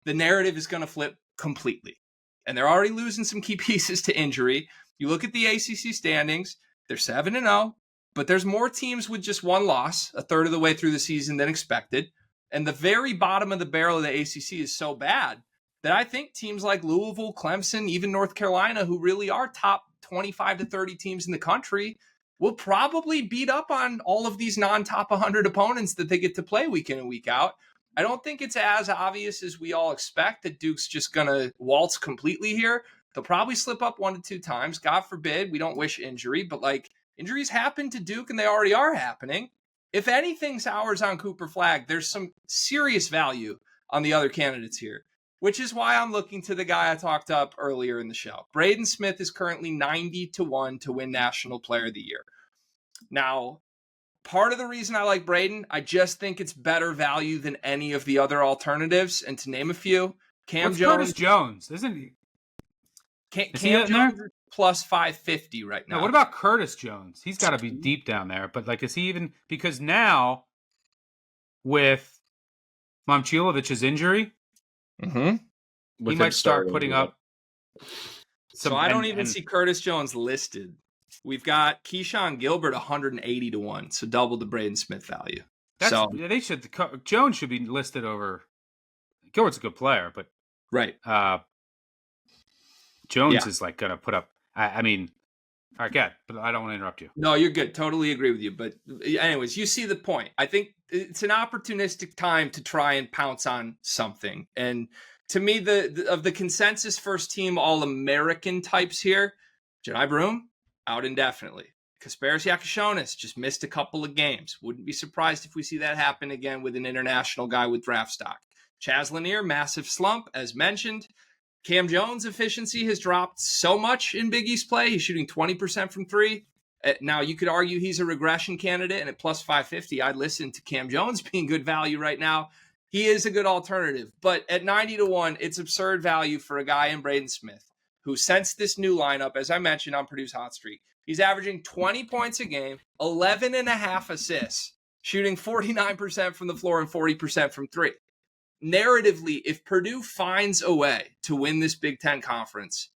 [SPEAKER 3] the narrative is going to flip completely. And they're already losing some key pieces to injury. You look at the ACC standings, they're 7-0, but there's more teams with just one loss, a third of the way through the season than expected. And the very bottom of the barrel of the ACC is so bad that I think teams like Louisville, Clemson, even North Carolina, who really are top 25 to 30 teams in the country, will probably beat up on all of these non-top 100 opponents that they get to play week in and week out. I don't think it's as obvious as we all expect that Duke's just going to waltz completely here. They'll probably slip up 1 to 2 times. God forbid, we don't wish injury, but like injuries happen to Duke and they already are happening. If anything sours on Cooper Flagg, there's some serious value on the other candidates here, which is why I'm looking to the guy I talked up earlier in the show. Braden Smith is currently 90 to 1 to win National Player of the Year. Now, part of the reason I like Braden, I just think it's better value than any of the other alternatives. And to name a few, Cam Jones.
[SPEAKER 1] Curtis Jones, isn't he?
[SPEAKER 3] Cam Jones plus 550 right now.
[SPEAKER 1] What about Curtis Jones? He's got to be deep down there. But like, is he even? Because now with Momcilovic's injury, he might start putting up.
[SPEAKER 3] So I don't even see Curtis Jones listed. We've got Keyshawn Gilbert 180 to 1, so double the Braden Smith value.
[SPEAKER 1] They should. Jones should be listed over. Gilbert's a good player, but
[SPEAKER 3] right.
[SPEAKER 1] Jones is like going to put up. I mean, all right, good, but I don't want to interrupt you.
[SPEAKER 3] No, you're good. Totally agree with you. But anyways, you see the point. I think it's an opportunistic time to try and pounce on something. And to me, the consensus first team All-American types here, Jedi Broom, out indefinitely. Kasparis Yakashonis just missed a couple of games. Wouldn't be surprised if we see that happen again with an international guy with draft stock. Chaz Lanier, massive slump, as mentioned. Cam Jones' efficiency has dropped so much in Big East play. He's shooting 20% from 3. Now, you could argue he's a regression candidate, and at plus 550, I'd listen to Cam Jones being good value right now. He is a good alternative. But at 90 to 1, it's absurd value for a guy in Braden Smith, who since this new lineup, as I mentioned on Purdue's hot streak, he's averaging 20 points a game, 11 and a half assists, shooting 49% from the floor and 40% from 3. Narratively, if Purdue finds a way to win this Big Ten conference,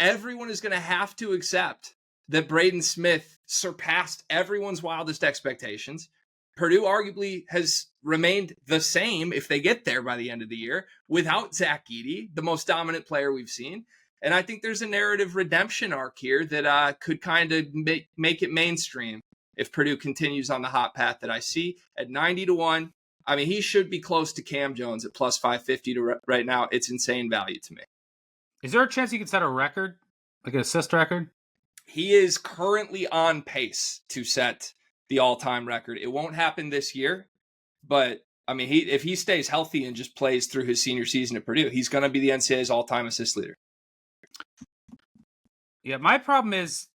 [SPEAKER 3] everyone is going to have to accept that Braden Smith surpassed everyone's wildest expectations. Purdue arguably has remained the same if they get there by the end of the year without Zach Edey, the most dominant player we've seen. And I think there's a narrative redemption arc here that could kind of make it mainstream if Purdue continues on the hot path that I see at 90 to 1. I mean, he should be close to Cam Jones at plus 550 right now. It's insane value to me.
[SPEAKER 1] Is there a chance he could set a record, like an assist record?
[SPEAKER 3] He is currently on pace to set the all-time record. It won't happen this year, but I mean, if he stays healthy and just plays through his senior season at Purdue, he's going to be the NCAA's all-time assist leader.
[SPEAKER 1] Yeah, my problem is,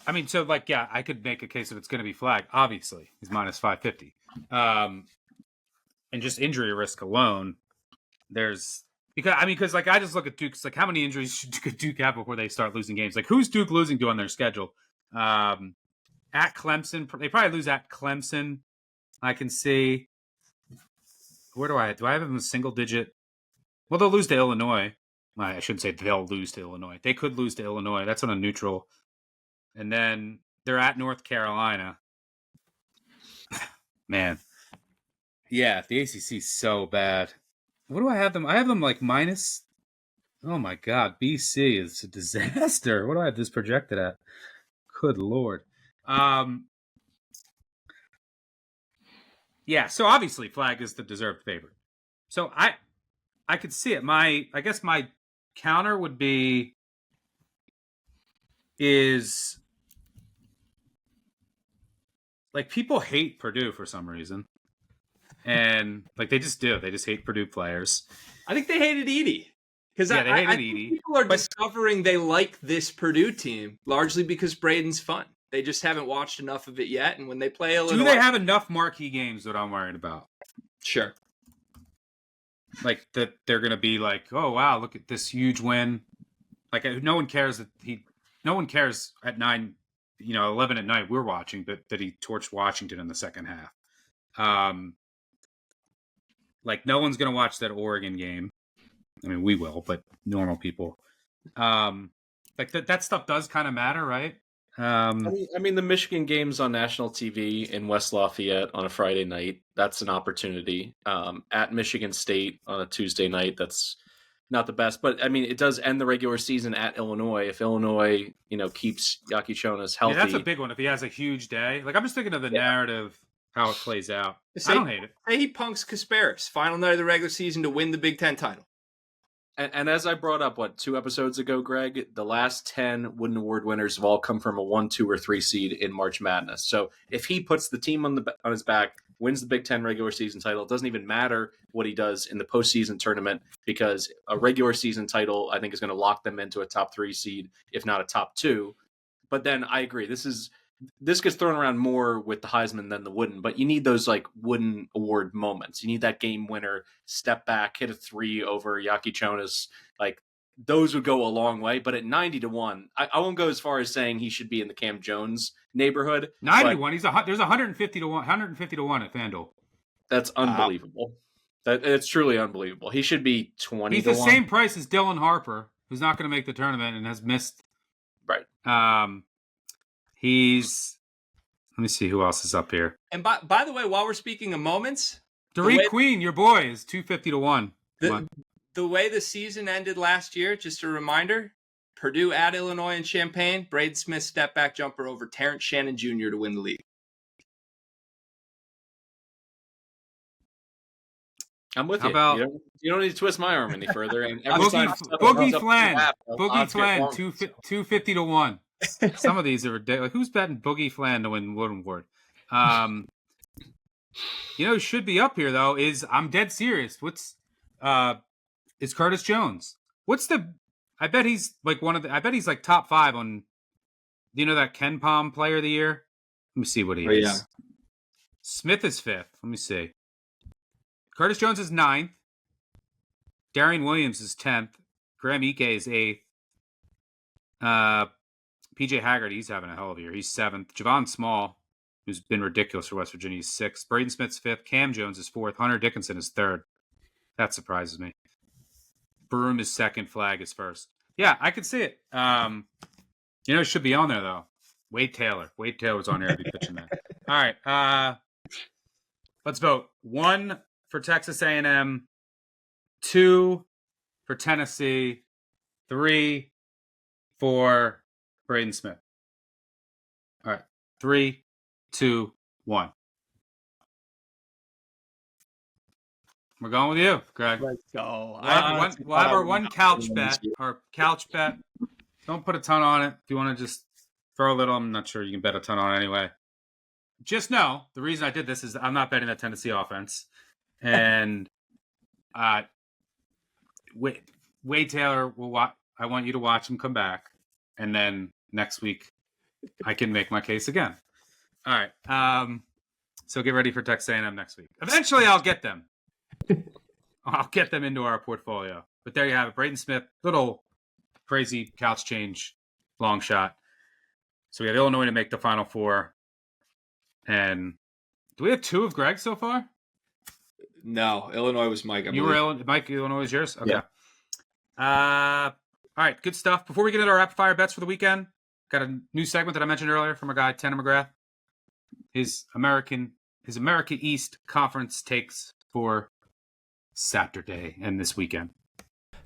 [SPEAKER 1] I mean, so like, yeah, I could make a case if it's going to be Flagg. Obviously, he's minus 550. And just injury risk alone, because like I just look at Duke's, like how many injuries should Duke have before they start losing games? Like who's Duke losing to on their schedule? At Clemson, they probably lose at Clemson. I can see. Where do I have them in single digit? Well, they'll lose to Illinois. I shouldn't say they'll lose to Illinois. They could lose to Illinois. That's on a neutral. And then they're at North Carolina. Man. Yeah, the ACC is so bad. What do I have them? I have them like minus. Oh my God, BC is a disaster. What do I have this projected at? Good Lord. Yeah, so obviously Flagg is the deserved favorite. So I could see it. I guess my counter would be is like people hate Purdue for some reason. And like they just do. They just hate Purdue players.
[SPEAKER 3] I think they hated Edey. Because
[SPEAKER 1] they hated
[SPEAKER 3] Edey. People are discovering they like this Purdue team largely because Braden's fun. They just haven't watched enough of it yet. And when they play Illinois,
[SPEAKER 1] do they have enough marquee games that I'm worried about?
[SPEAKER 3] Sure.
[SPEAKER 1] Like that they're going to be like, oh wow, look at this huge win. Like no one cares at 9, 11 at night we're watching, but that he torched Washington in the second half. Like no one's going to watch that Oregon game. I mean, we will, but normal people. Like that stuff does kind of matter, right?
[SPEAKER 2] I mean, the Michigan game's on national TV in West Lafayette on a Friday night. That's an opportunity. At Michigan State on a Tuesday night, that's not the best. But I mean, it does end the regular season at Illinois. If Illinois, keeps Yaki Chonas healthy,
[SPEAKER 1] that's a big one. If he has a huge day, like I'm just thinking of the narrative, how it plays out. I don't hate it.
[SPEAKER 3] Say he punks Kasparis, final night of the regular season to win the Big Ten title.
[SPEAKER 2] And as I brought up, 2 episodes ago, Greg, the last 10 Wooden Award winners have all come from a 1, 2, or 3 seed in March Madness. So if he puts the team on his back, wins the Big Ten regular season title, it doesn't even matter what he does in the postseason tournament, because a regular season title, I think, is going to lock them into a top 3 seed, if not a top 2. But then I agree, this gets thrown around more with the Heisman than the Wooden, but you need those Wooden Award moments. You need that game winner, step back, hit a 3 over Yaki Chonas. Those would go a long way. But at 90-1, I won't go as far as saying he should be in the Cam Jones neighborhood.
[SPEAKER 1] 90-1, there's 150 to 1 at FanDuel.
[SPEAKER 2] That's unbelievable. It's truly unbelievable. He should be 20
[SPEAKER 1] He's
[SPEAKER 2] to 1.
[SPEAKER 1] He's the same price as Dylan Harper, who's not going to make the tournament and has missed.
[SPEAKER 2] Right.
[SPEAKER 1] Let me see who else is up here.
[SPEAKER 3] And by the way, while we're speaking of moments,
[SPEAKER 1] Derek Queen, your boy, is 250 to 1.
[SPEAKER 3] The way the season ended last year, just a reminder, Purdue at Illinois and Champaign, Braden Smith step back jumper over Terrence Shannon Jr. to win the league.
[SPEAKER 2] I'm with you. You don't need to twist my arm any further. And
[SPEAKER 1] Boogie Flan, 250 to 1. Some of these are ridiculous. Who's betting Boogie Flan to win Wooden Award? Who should be up here though I'm dead serious. Is Curtis Jones? I bet he's I bet he's top 5 on. Do you know that Ken Palm Player of the Year? Let me see what he is. Yeah. Smith is 5th. Let me see. Curtis Jones is 9th. Darian Williams is 10th. Graham Ike is 8th. PJ Haggard, he's having a hell of a year. He's 7th. Javon Small, who's been ridiculous for West Virginia, is 6th. Braden Smith's 5th. Cam Jones is 4th. Hunter Dickinson is 3rd. That surprises me. Broom is 2nd. Flag is 1st. Yeah, I could see it. It should be on there, though. Wade Taylor. Wade Taylor's on here. I'd be pitching that. All right. Let's vote. 1 for Texas A&M. 2 for Tennessee. 3 for Braden Smith. All right. 3, 2, 1. We're going with you, Greg.
[SPEAKER 3] Let's go.
[SPEAKER 1] We'll have our one couch bet. Our couch bet. Don't put a ton on it. If you want to just throw a little, I'm not sure you can bet a ton on it anyway. Just know, the reason I did this is I'm not betting that Tennessee offense. And Wade Taylor, I want you to watch him come back. And then next week, I can make my case again. All right. So get ready for Texas A&M next week. Eventually, I'll get them. I'll get them into our portfolio. But there you have it. Braden Smith, little crazy couch change, long shot. So we have Illinois to make the Final Four. And do we have 2 of Greg so far?
[SPEAKER 3] No, Illinois was Mike.
[SPEAKER 1] Mike, Illinois is yours? Okay.
[SPEAKER 3] Yeah.
[SPEAKER 1] All right, good stuff. Before we get into our rapid fire bets for the weekend, got a new segment that I mentioned earlier from our guy Tanner McGrath. His America East Conference takes for Saturday and this weekend.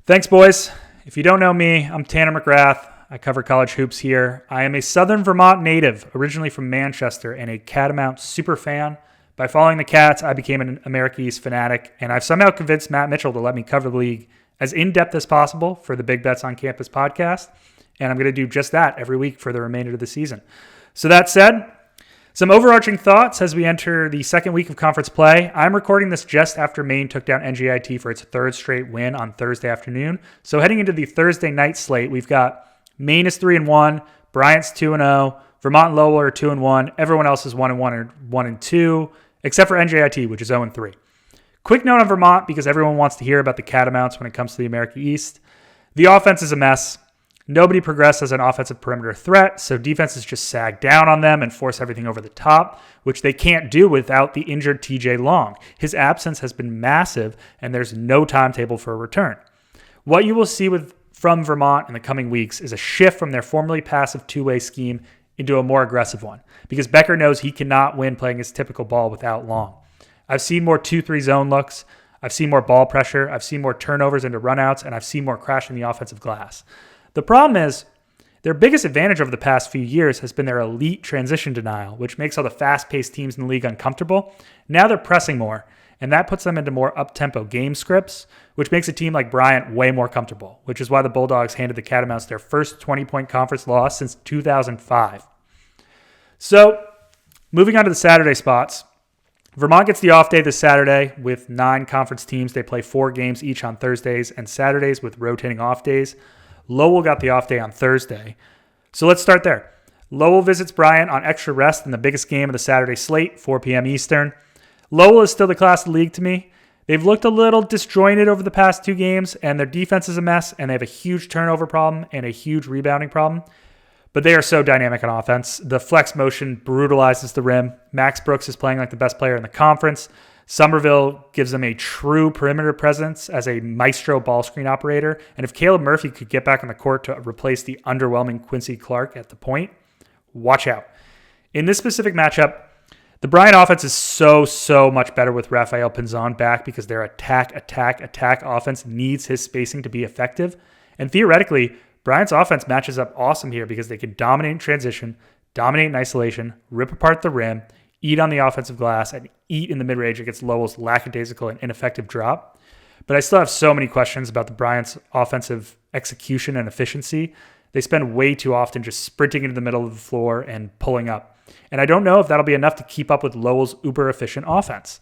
[SPEAKER 4] Thanks, boys. If you don't know me, I'm Tanner McGrath. I cover college hoops here. I am a Southern Vermont native, originally from Manchester, and a Catamount super fan. By following the Cats, I became an America East fanatic, and I've somehow convinced Matt Mitchell to let me cover the league as in-depth as possible for the Big Bets on Campus podcast, and I'm going to do just that every week for the remainder of the season. So that said, some overarching thoughts as we enter the second week of conference play. I'm recording this just after Maine took down NJIT for its 3rd straight win on Thursday afternoon. So heading into the Thursday night slate, we've got Maine is 3-1, Bryant's 2-0, Vermont and Lowell are 2-1, everyone else is 1-1 or 1-2, except for NJIT, which is 0-3. Quick note on Vermont, because everyone wants to hear about the Catamounts when it comes to the America East. The offense is a mess. Nobody progressed as an offensive perimeter threat, so defenses just sag down on them and force everything over the top, which they can't do without the injured TJ Long. His absence has been massive, and there's no timetable for a return. What you will see from Vermont in the coming weeks is a shift from their formerly passive two-way scheme into a more aggressive one, because Becker knows he cannot win playing his typical ball without Long. I've seen more 2-3 zone looks. I've seen more ball pressure. I've seen more turnovers into runouts, and I've seen more crashing the offensive glass. The problem is their biggest advantage over the past few years has been their elite transition denial, which makes all the fast-paced teams in the league uncomfortable. Now they're pressing more, and that puts them into more up-tempo game scripts, which makes a team like Bryant way more comfortable, which is why the Bulldogs handed the Catamounts their first 20-point conference loss since 2005. So, moving on to the Saturday spots. Vermont gets the off day this Saturday with 9 conference teams. They play 4 games each on Thursdays and Saturdays with rotating off days. Lowell got the off day on Thursday. So let's start there. Lowell visits Bryant on extra rest in the biggest game of the Saturday slate, 4 p.m. Eastern. Lowell is still the class of the league to me. They've looked a little disjointed over the past 2 games, and their defense is a mess, and they have a huge turnover problem and a huge rebounding problem. But they are so dynamic on offense. The flex motion brutalizes the rim. Max Brooks is playing like the best player in the conference. Somerville gives them a true perimeter presence as a maestro ball screen operator. And if Caleb Murphy could get back on the court to replace the underwhelming Quincy Clark at the point, watch out. In this specific matchup, the Bryant offense is so much better with Rafael Pinzon back because their attack offense needs his spacing to be effective. And theoretically, Bryant's offense matches up awesome here because they can dominate in transition, dominate in isolation, rip apart the rim, eat on the offensive glass, and eat in the mid-range against Lowell's lackadaisical and ineffective drop. But I still have so many questions about the Bryant's offensive execution and efficiency. They spend way too often just sprinting into the middle of the floor and pulling up. And I don't know if that'll be enough to keep up with Lowell's uber-efficient offense.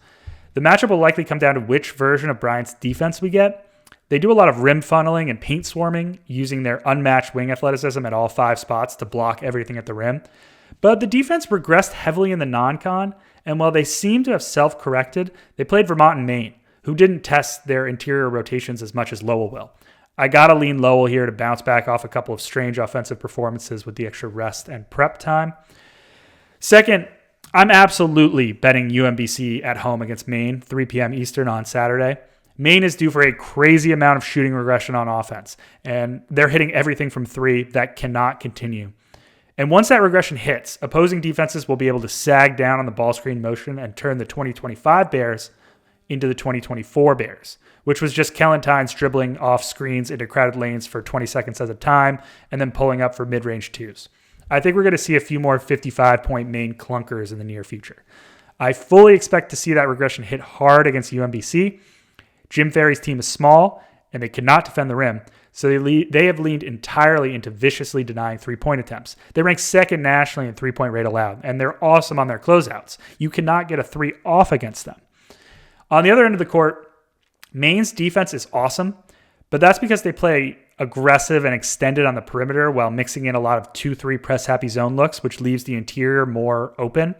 [SPEAKER 4] The matchup will likely come down to which version of Bryant's defense we get. They do a lot of rim funneling and paint swarming, using their unmatched wing athleticism at all 5 spots to block everything at the rim. But the defense regressed heavily in the non-con, and while they seem to have self-corrected, they played Vermont and Maine, who didn't test their interior rotations as much as Lowell will. I gotta lean Lowell here to bounce back off a couple of strange offensive performances with the extra rest and prep time. Second, I'm absolutely betting UMBC at home against Maine, 3 p.m. Eastern on Saturday. Maine is due for a crazy amount of shooting regression on offense, and they're hitting everything from 3 that cannot continue. And once that regression hits, opposing defenses will be able to sag down on the ball screen motion and turn the 2025 Bears into the 2024 Bears, which was just Kellentine's dribbling off screens into crowded lanes for 20 seconds at a time and then pulling up for mid-range 2s. I think we're going to see a few more 55-point Maine clunkers in the near future. I fully expect to see that regression hit hard against UMBC. Jim Ferry's team is small, and they cannot defend the rim, so they have leaned entirely into viciously denying 3-point attempts. They rank second nationally in 3-point rate allowed, and they're awesome on their closeouts. You cannot get a 3 off against them. On the other end of the court, Maine's defense is awesome, but that's because they play aggressive and extended on the perimeter while mixing in a lot of 2-3 press-happy zone looks, which leaves the interior more open.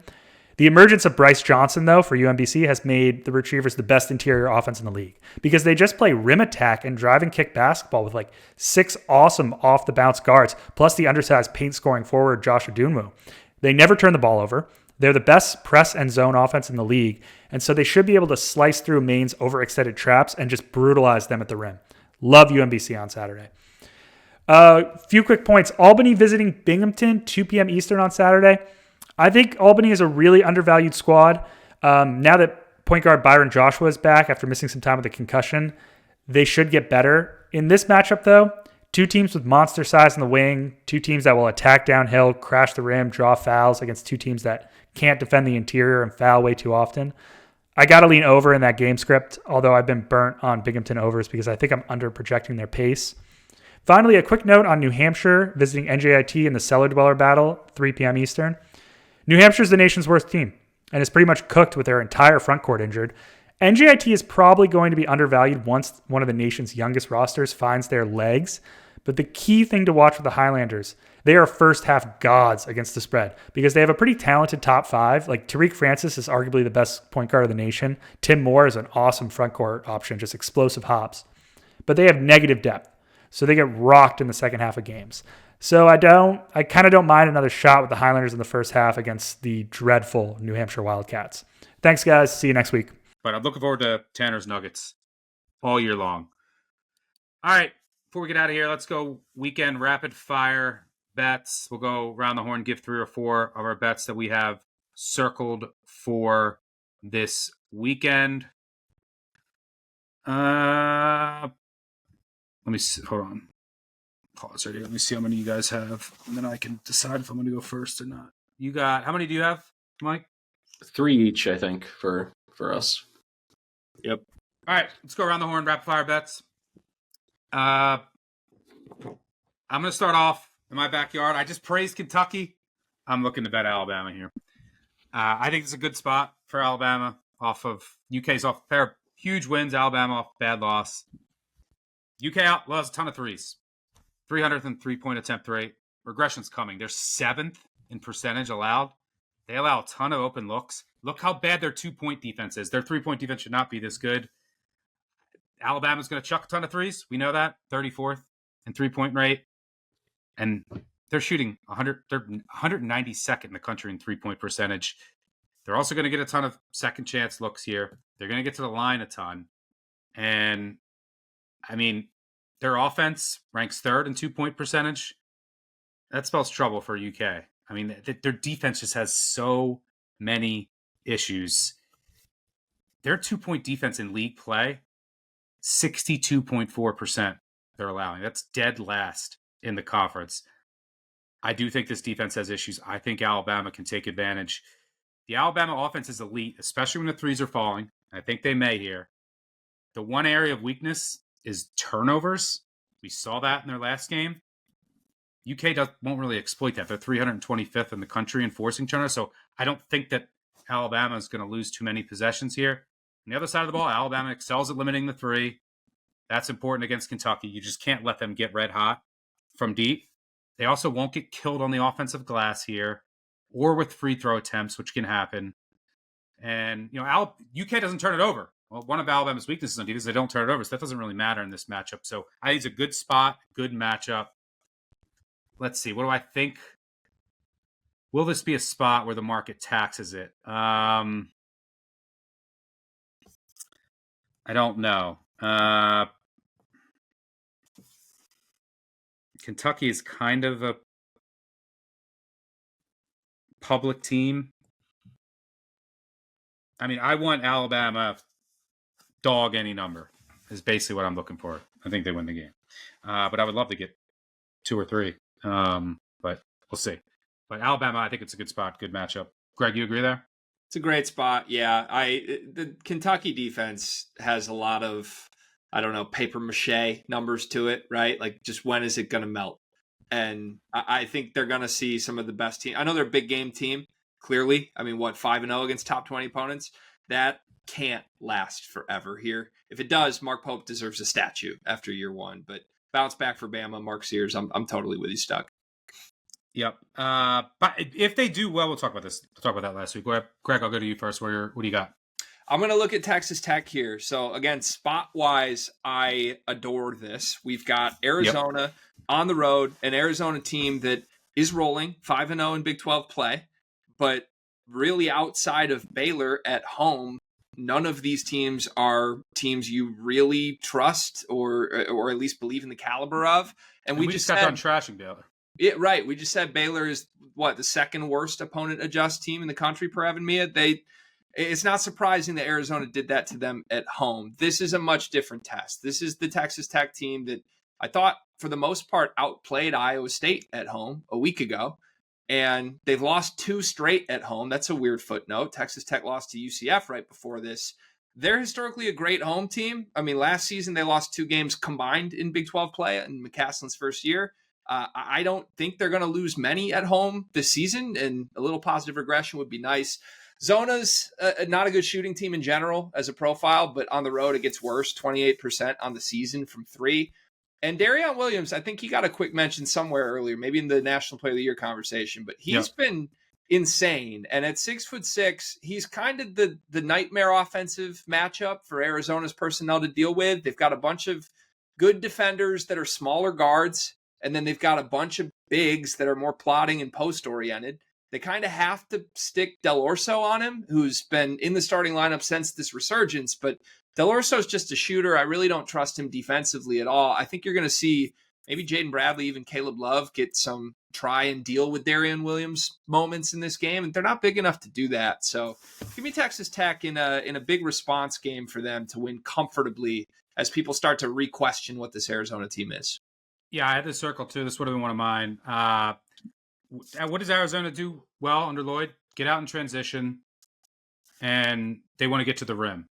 [SPEAKER 4] The emergence of Bryce Johnson, though, for UMBC has made the Retrievers the best interior offense in the league because they just play rim attack and drive and kick basketball with like 6 awesome off-the-bounce guards, plus the undersized paint-scoring forward Josh Adunmu. They never turn the ball over. They're the best press and zone offense in the league, and so they should be able to slice through Maine's overextended traps and just brutalize them at the rim. Love UMBC on Saturday. Few quick points. Albany visiting Binghamton, 2 p.m. Eastern on Saturday. I think Albany is a really undervalued squad. Now that point guard Byron Joshua is back after missing some time with a concussion, they should get better. In this matchup, though, 2 teams with monster size in the wing, 2 teams that will attack downhill, crash the rim, draw fouls against 2 teams that can't defend the interior and foul way too often. I got to lean over in that game script, although I've been burnt on Binghamton overs because I think I'm under-projecting their pace. Finally, a quick note on New Hampshire visiting NJIT in the Cellar Dweller Battle, 3 p.m. Eastern. New Hampshire is the nation's worst team and is pretty much cooked with their entire front court injured. NJIT is probably going to be undervalued once one of the nation's youngest rosters finds their legs. But the key thing to watch with the Highlanders, they are first half gods against the spread because they have a pretty talented top 5. Like Tariq Francis is arguably the best point guard of the nation. Tim Moore is an awesome front court option, just explosive hops. But they have negative depth, so they get rocked in the second half of games. So I kind of don't mind another shot with the Highlanders in the first half against the dreadful New Hampshire Wildcats. Thanks, guys. See you next week.
[SPEAKER 1] But I'm looking forward to Tanner's Nuggets all year long. All right, before we get out of here, let's go weekend rapid fire bets. We'll go around the horn, give 3 or 4 of our bets that we have circled for this weekend. Let me see. Hold on. Pause right here. Let me see how many you guys have, and then I can decide if I'm going to go first or not. You got how many do you have, Mike?
[SPEAKER 2] 3 each, I think, for us.
[SPEAKER 3] Yep.
[SPEAKER 1] All right, let's go around the horn. Rapid fire bets. I'm going to start off in my backyard. I just praised Kentucky. I'm looking to bet Alabama here. I think it's a good spot for Alabama off of UK's off fair huge wins. Alabama off bad loss. UK outlaws a ton of threes. 300th and 3-point attempt rate. Regression's coming. They're 7th in percentage allowed. They allow a ton of open looks. Look how bad their 2-point defense is. Their 3-point defense should not be this good. Alabama's going to chuck a ton of threes. We know that. 34th in 3-point rate. And they're shooting 100. They're 192nd in the country in 3-point percentage. They're also going to get a ton of second chance looks here. They're going to get to the line a ton. And, I mean, their offense ranks 3rd in 2-point percentage. That spells trouble for UK. I mean, their defense just has so many issues. Their 2-point defense in league play, 62.4% they're allowing. That's dead last in the conference. I do think this defense has issues. I think Alabama can take advantage. The Alabama offense is elite, especially when the threes are falling. I think they may here. The one area of weakness is turnovers. We saw that in their last game. UK won't really exploit that. They're 325th in the country in forcing turnovers, so I don't think that Alabama is going to lose too many possessions here. On the other side of the ball, Alabama excels at limiting the three. That's important against Kentucky. You just can't let them get red hot from deep. They also won't get killed on the offensive glass here or with free throw attempts, which can happen. And, UK doesn't turn it over. Well, one of Alabama's weaknesses on defense is they don't turn it over, so that doesn't really matter in this matchup. So I think it's a good spot, good matchup. Let's see. What do I think? Will this be a spot where the market taxes it? I don't know. Kentucky is kind of a public team. I mean, I want Alabama dog any number is basically what I'm looking for. I think they win the game. But I would love to get 2 or 3. But we'll see. But Alabama, I think it's a good spot, good matchup. Greg, you agree there?
[SPEAKER 3] It's a great spot. Yeah. The Kentucky defense has a lot of, paper mache numbers to it, right? Like, just when is it going to melt? And I think they're going to see some of the best team. I know they're a big game team, clearly. I mean, 5-0 against top 20 opponents? That can't last forever here. If it does, Mark Pope deserves a statue after year 1. But bounce back for Bama, Mark Sears. I'm totally with you, Stuck.
[SPEAKER 1] Yep. But if they do well, we'll talk about this. We'll talk about that last week. Greg, I'll go to you first. What do you got?
[SPEAKER 3] I'm going to look at Texas Tech here. So, again, spot-wise, I adore this. We've got Arizona on the road, an Arizona team that is rolling 5-0 in Big 12 play, but really outside of Baylor at home, none of these teams are teams you really trust or at least believe in the caliber of. And we just got done
[SPEAKER 1] trashing Baylor.
[SPEAKER 3] Right. We just said Baylor is the second worst opponent adjust team in the country per Evan Mia. It's not surprising that Arizona did that to them at home. This is a much different test. This is the Texas Tech team that I thought, for the most part, outplayed Iowa State at home a week ago. And they've lost 2 straight at home. That's a weird footnote. Texas Tech lost to UCF right before this. They're historically a great home team. I mean, last season they lost 2 games combined in Big 12 play in McCaslin's first year. I don't think they're going to lose many at home this season, and a little positive regression would be nice. Zona's not a good shooting team in general as a profile, but on the road it gets worse, 28% on the season from 3. And Darion Williams, I think he got a quick mention somewhere earlier, maybe in the National Player of the Year conversation, but he's been insane. And at 6'6", he's kind of the nightmare offensive matchup for Arizona's personnel to deal with. They've got a bunch of good defenders that are smaller guards, and then they've got a bunch of bigs that are more plotting and post-oriented. They kind of have to stick Del Orso on him, who's been in the starting lineup since this resurgence. But Del Orso's just a shooter. I really don't trust him defensively at all. I think you're going to see maybe Jaden Bradley, even Caleb Love, get some try and deal with Darian Williams moments in this game, and they're not big enough to do that. So give me Texas Tech in a big response game for them to win comfortably as people start to re-question what this Arizona team is.
[SPEAKER 1] Yeah, I had this circle too. This would have been one of mine. What does Arizona do well under Lloyd? Get out in transition, and they want to get to the rim.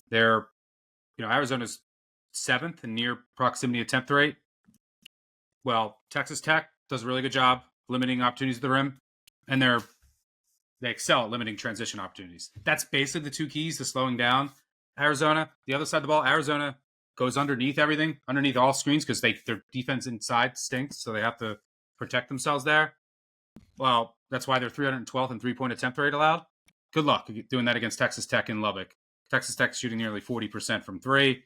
[SPEAKER 1] They're, Arizona's 7th in near proximity attempt rate. Well, Texas Tech does a really good job limiting opportunities at the rim, and they excel at limiting transition opportunities. That's basically the two keys to slowing down Arizona. The other side of the ball, Arizona goes underneath everything, underneath all screens, because their defense inside stinks, so they have to protect themselves there. Well, that's why they're 312th in three-point attempt rate allowed. Good luck doing that against Texas Tech in Lubbock. Texas Tech shooting nearly 40% from three.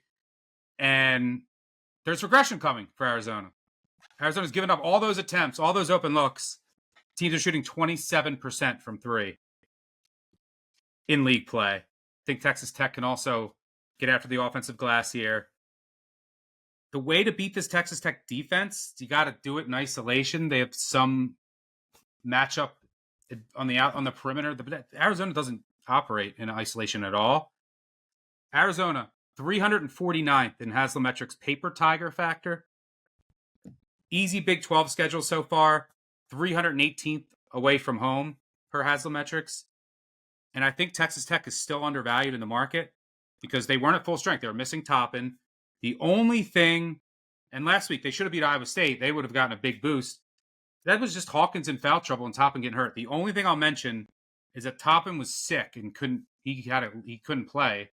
[SPEAKER 1] And there's regression coming for Arizona. Arizona's given up all those attempts, all those open looks. Teams are shooting 27% from three in league play. I think Texas Tech can also get after the offensive glass here. The way to beat this Texas Tech defense, you got to do it in isolation. They have some matchup on the perimeter. Arizona doesn't operate in isolation at all. Arizona, 349th in Haslametrics paper tiger factor. Easy Big 12 schedule so far. 318th away from home per Haslametrics. And I think Texas Tech is still undervalued in the market because they weren't at full strength. They were missing Toppin. The only thing, and last week they should have beat Iowa State. They would have gotten a big boost. That was just Hawkins in foul trouble and Toppin getting hurt. The only thing I'll mention is that Toppin was sick and he couldn't play.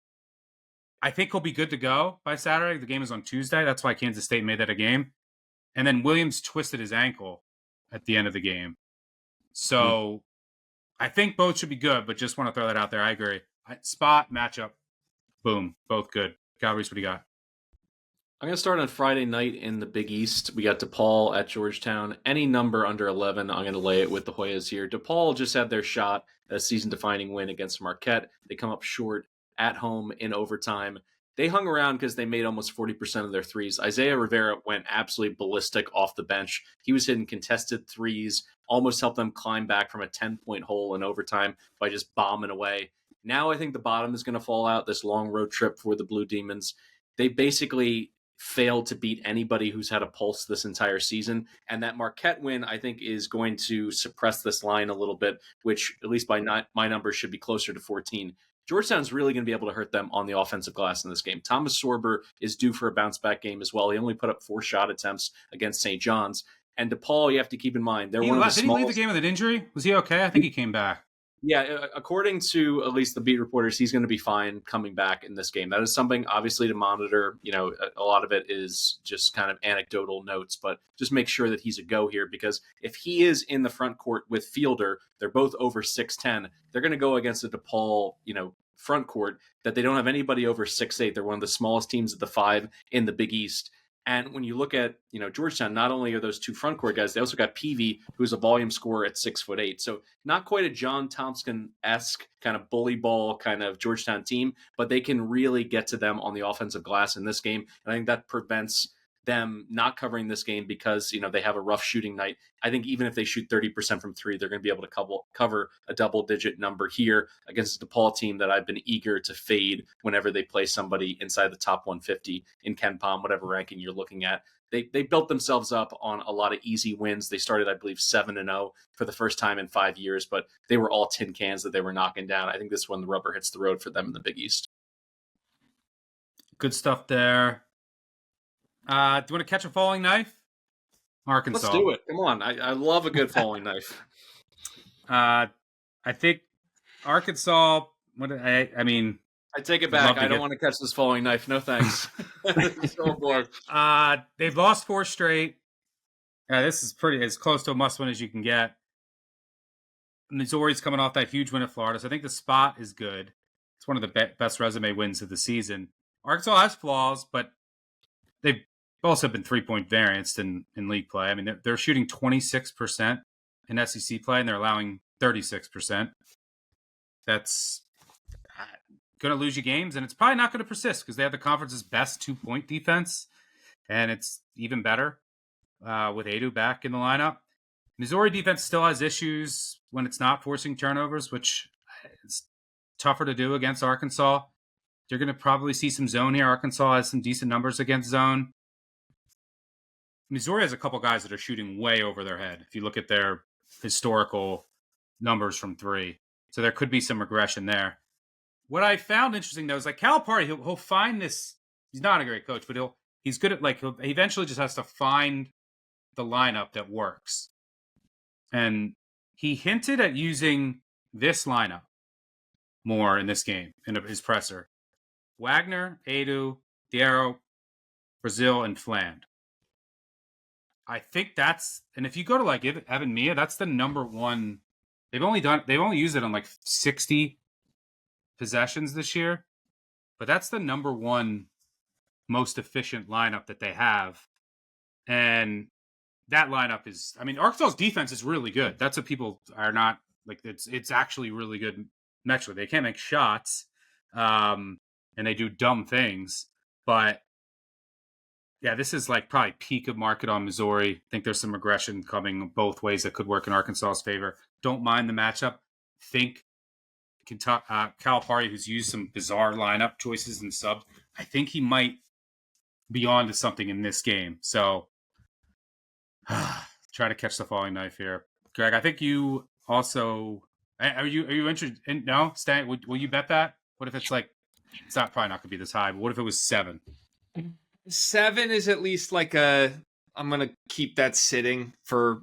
[SPEAKER 1] I think he'll be good to go by Saturday. The game is on Tuesday. That's why Kansas State made that a game. And then Williams twisted his ankle at the end of the game. So I think both should be good, but just want to throw that out there. I agree. Spot, matchup, boom, both good. Calabrese, what do you got?
[SPEAKER 2] I'm going to start on Friday night in the Big East. We got DePaul at Georgetown. Any number under 11, I'm going to lay it with the Hoyas here. DePaul just had their shot at a season-defining win against Marquette. They come up short at home in overtime. They hung around because they made almost 40% of their threes. Isaiah Rivera went absolutely ballistic off the bench. He was hitting contested threes, almost helped them climb back from a 10-point hole in overtime by just bombing away. Now I think the bottom is going to fall out, this long road trip for the Blue Demons. They basically failed to beat anybody who's had a pulse this entire season. And that Marquette win, I think, is going to suppress this line a little bit, which, at least by my numbers, should be closer to 14. Georgetown's really going to be able to hurt them on the offensive glass in this game. Thomas Sorber is due for a bounce-back game as well. He only put up 4 shot attempts against St. John's. And DePaul, you have to keep in mind, they're one of the smallest.
[SPEAKER 1] Did he leave the game with an injury? Was he okay? I think he came back.
[SPEAKER 2] Yeah, according to at least the beat reporters, he's going to be fine coming back in this game. That is something, obviously, to monitor. A lot of it is just kind of anecdotal notes, but just make sure that he's a go here, because if he is in the front court with Fielder, they're both over 6'10". They're going to go against a DePaul, front court that they don't have anybody over 6'8". They're one of the smallest teams at the 5 in the Big East. And when you look at, Georgetown, not only are those 2 front court guys, they also got Peavy, who's a volume scorer at 6'8". So not quite a John Thompson-esque kind of bully ball kind of Georgetown team, but they can really get to them on the offensive glass in this game. And I think that prevents them not covering this game because, they have a rough shooting night. I think even if they shoot 30% from 3, they're going to be able to cover a double-digit number here against a DePaul team that I've been eager to fade whenever they play somebody inside the top 150 in KenPom, whatever ranking you're looking at. They built themselves up on a lot of easy wins. They started, I believe, 7-0 for the first time in 5 years, but they were all tin cans that they were knocking down. I think this is when the rubber hits the road for them in the Big East.
[SPEAKER 1] Good stuff there. Do you want to catch a falling knife? Arkansas.
[SPEAKER 2] Let's do it. Come on. I love a good falling knife.
[SPEAKER 1] I think Arkansas, I mean...
[SPEAKER 2] I take it back. I don't want to catch this falling knife. No thanks. So bored.
[SPEAKER 1] They've lost 4 straight. This is pretty as close to a must-win as you can get. Missouri's coming off that huge win at Florida, so I think the spot is good. It's one of the best resume wins of the season. Arkansas has flaws, but they've also been 3-point variance in league play. I mean, they're shooting 26% in SEC play, and they're allowing 36%. That's going to lose you games, and it's probably not going to persist because they have the conference's best 2-point defense, and it's even better with Adu back in the lineup. Missouri defense still has issues when it's not forcing turnovers, which is tougher to do against Arkansas. You're going to probably see some zone here. Arkansas has some decent numbers against zone. Missouri has a couple guys that are shooting way over their head if you look at their historical numbers from three. So there could be some regression there. What I found interesting, though, is like Calipari, he'll find this. He's not a great coach, but he's good at he eventually just has to find the lineup that works. And he hinted at using this lineup more in this game, in his presser. Wagner, Adu, Diarra, Brazil, and Fland. I think and if you go to like Evan Mia, that's the number one. They've only used it on like 60 possessions this year, but that's the number one most efficient lineup that they have. And that lineup is, Arkansas's defense is really good. That's what people are not like. It's actually really good metric. They can't make shots, and they do dumb things. But yeah, this is like probably peak of market on Missouri. I think there's some regression coming both ways that could work in Arkansas's favor. Don't mind the matchup. Think Calipari, who's used some bizarre lineup choices and subs, I think he might be on to something in this game. So try to catch the falling knife here. Greg, I think you also are you interested in Stan, will you bet that? What if it's like it's probably not gonna be this high, but what if it was 7?
[SPEAKER 3] 7 is at least like I'm gonna keep that sitting for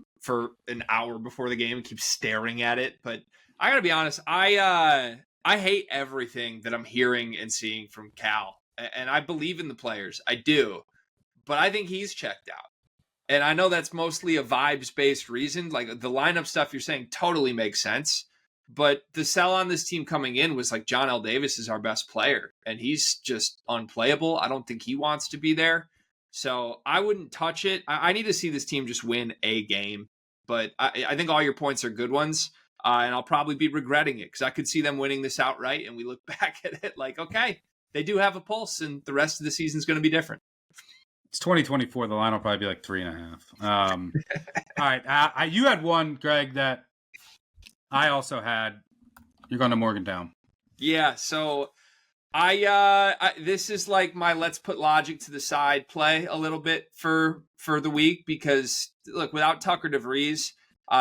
[SPEAKER 3] an hour before the game and keep staring at it. But I gotta be honest, I hate everything that I'm hearing and seeing from Cal, and I believe in the players, I do, but I think he's checked out. And I know that's mostly a vibes-based reason. Like the lineup stuff you're saying totally makes sense. But the sell on this team coming in was like John L. Davis is our best player, and he's just unplayable. I don't think he wants to be there. So I wouldn't touch it. I need to see this team just win a game. But I think all your points are good ones, and I'll probably be regretting it because I could see them winning this outright, and we look back at it like, okay, they do have a pulse, and the rest of the season is going to be different.
[SPEAKER 1] It's 2024. The line will probably be like 3.5. All right. You had one, Greg, that I also had. You're going to Morgantown.
[SPEAKER 3] Yeah. So this is like my let's put logic to the side play a little bit for the week because look, without Tucker DeVries,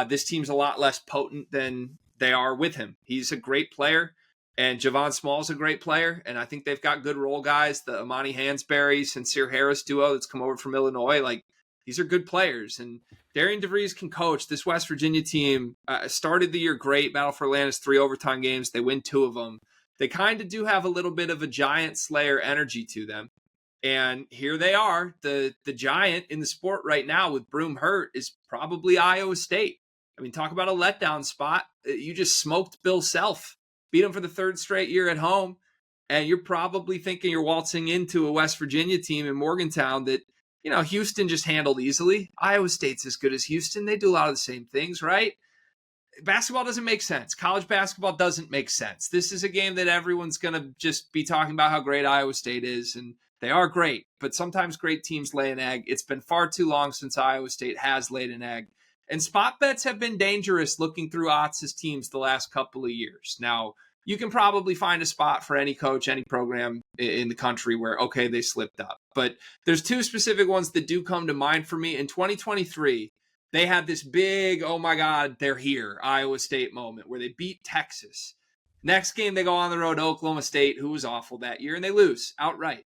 [SPEAKER 3] this team's a lot less potent than they are with him. He's a great player. And Javon Small's a great player, and I think they've got good role guys. The Amani Hansberry, Sincere Harris duo that's come over from Illinois, like these are good players. And Darian DeVries can coach. This West Virginia team started the year great. Battle for Atlantis, 3 overtime games. They win 2 of them. They kind of do have a little bit of a giant slayer energy to them. And here they are. The giant in the sport right now with Broom hurt is probably Iowa State. I mean, talk about a letdown spot. You just smoked Bill Self. Beat them for the 3rd straight year at home, and you're probably thinking you're waltzing into a West Virginia team in Morgantown that, Houston just handled easily. Iowa State's as good as Houston. They do a lot of the same things, right? Basketball doesn't make sense. College basketball doesn't make sense. This is a game that everyone's going to just be talking about how great Iowa State is, and they are great, but sometimes great teams lay an egg. It's been far too long since Iowa State has laid an egg. And spot bets have been dangerous looking through Otz's teams the last couple of years. Now, you can probably find a spot for any coach, any program in the country where, okay, they slipped up. But there's 2 specific ones that do come to mind for me. In 2023, they had this big, oh my God, they're here, Iowa State moment where they beat Texas. Next game, they go on the road to Oklahoma State, who was awful that year, and they lose outright.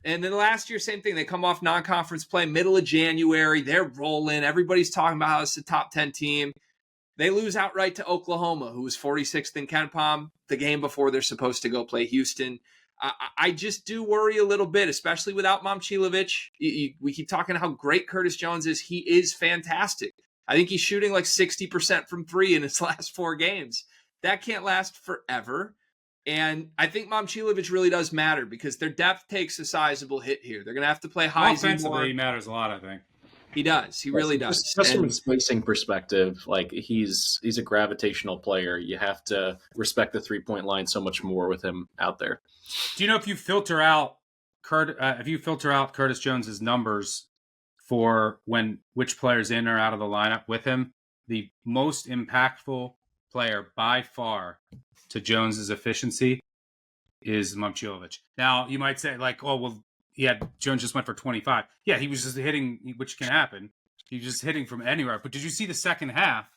[SPEAKER 3] And then last year, same thing. They come off non-conference play, middle of January. They're rolling. Everybody's talking about how it's a top 10 team. They lose outright to Oklahoma, who was 46th in KenPom, the game before they're supposed to go play Houston. I just do worry a little bit, especially without Momcilovic. We keep talking how great Curtis Jones is. He is fantastic. I think he's shooting like 60% from 3 in his last 4 games. That can't last forever. And I think Momcilovic really does matter because their depth takes a sizable hit here. They're going to have to play high.
[SPEAKER 1] Offensively, he matters a lot, I think.
[SPEAKER 3] He does. He really does.
[SPEAKER 2] Just from a spacing perspective, like he's a gravitational player. You have to respect the 3-point line so much more with him out there.
[SPEAKER 1] Do you know if you filter out Curtis Jones's numbers for which player's in or out of the lineup with him, the most impactful player by far to Jones's efficiency is Momcilovic. Now, you might say, like, oh, well, Jones just went for 25. Yeah, he was just hitting, which can happen. He was just hitting from anywhere. But did you see the second half?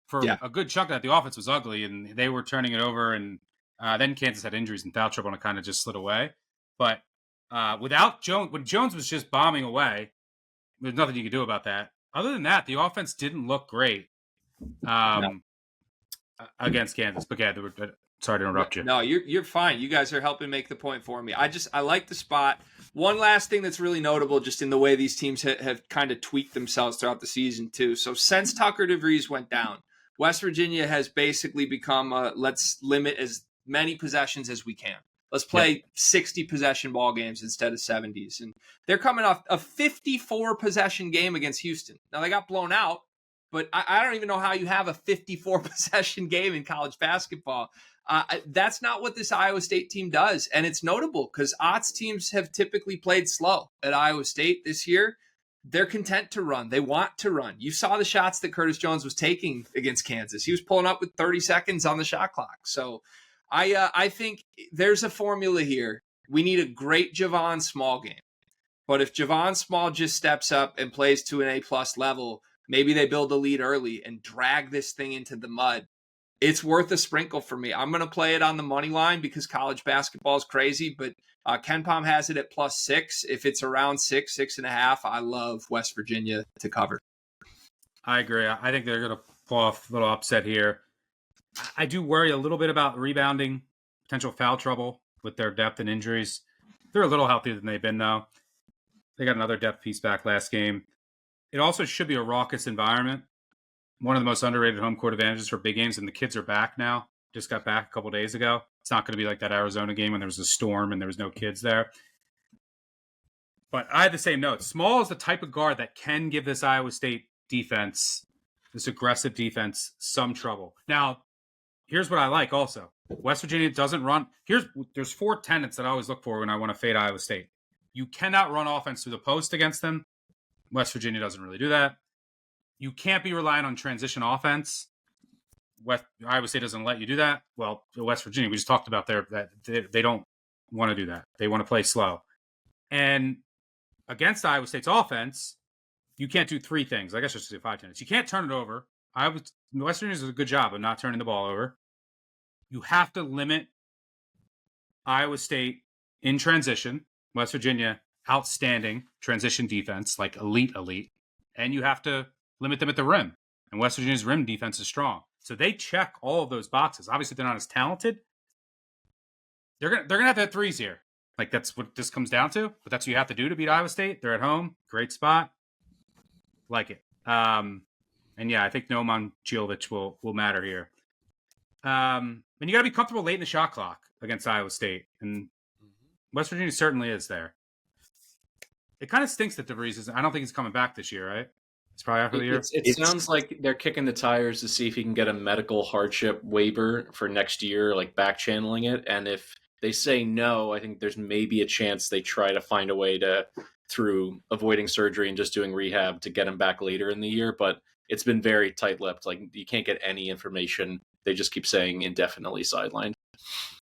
[SPEAKER 1] For a good chunk of that, the offense was ugly, and they were turning it over, and then Kansas had injuries and foul trouble, and it kind of just slid away. But without Jones, when Jones was just bombing away, there's nothing you could do about that. Other than that, the offense didn't look great against Kansas. But yeah, sorry to interrupt you.
[SPEAKER 3] No, you're fine. You guys are helping make the point for me. I like the spot. One last thing that's really notable, just in the way these teams have kind of tweaked themselves throughout the season too. So since Tucker DeVries went down, West Virginia has basically become let's limit as many possessions as we can. Let's play 60 possession ball games instead of 70s. And they're coming off a 54 possession game against Houston. Now, they got blown out, but I don't even know how you have a 54 possession game in college basketball. That's not what this Iowa State team does. And it's notable because Ott's teams have typically played slow at Iowa State this year. They're content to run. They want to run. You saw the shots that Curtis Jones was taking against Kansas. He was pulling up with 30 seconds on the shot clock. So I think there's a formula here. We need a great Javon Small game. But if Javon Small just steps up and plays to an A-plus level, maybe they build a lead early and drag this thing into the mud. It's worth a sprinkle for me. I'm going to play it on the money line because college basketball is crazy, but KenPom has it at +6. If it's around 6.5, I love West Virginia to cover.
[SPEAKER 1] I agree. I think they're going to pull off a little upset here. I do worry a little bit about rebounding, potential foul trouble with their depth and injuries. They're a little healthier than they've been, though. They got another depth piece back last game. It also should be a raucous environment. One of the most underrated home court advantages for big games, and the kids are back now. Just got back a couple days ago. It's not going to be like that Arizona game when there was a storm and there was no kids there. But I had the same note. Small is the type of guard that can give this Iowa State defense, this aggressive defense, some trouble. Now, here's what I like also. West Virginia doesn't run. There's 4 tenets that I always look for when I want to fade Iowa State. You cannot run offense through the post against them. West Virginia doesn't really do that. You can't be relying on transition offense. Iowa State doesn't let you do that. Well, West Virginia, we just talked about that they don't want to do that. They want to play slow. And against Iowa State's offense, you can't do 3 things. I guess I should say 5 tenets. You can't turn it over. West Virginia does a good job of not turning the ball over. You have to limit Iowa State in transition. West Virginia, outstanding transition defense, like elite. And you have to limit them at the rim. And West Virginia's rim defense is strong. So they check all of those boxes. Obviously, they're not as talented. They're gonna have to hit threes here. Like, that's what this comes down to. But that's what you have to do to beat Iowa State. They're at home. Great spot. Like it. And yeah, I think no Momcilovic will matter here. And you got to be comfortable late in the shot clock against Iowa State. And West Virginia certainly is there. It kind of stinks that DeVries isn't. I don't think he's coming back this year, right? It's probably after the year.
[SPEAKER 2] It sounds like they're kicking the tires to see if he can get a medical hardship waiver for next year, like back channeling it. And if they say no, I think there's maybe a chance they try to find a way to, through avoiding surgery and just doing rehab, to get him back later in the year. But it's been very tight-lipped. Like, you can't get any information. They just keep saying indefinitely sidelined.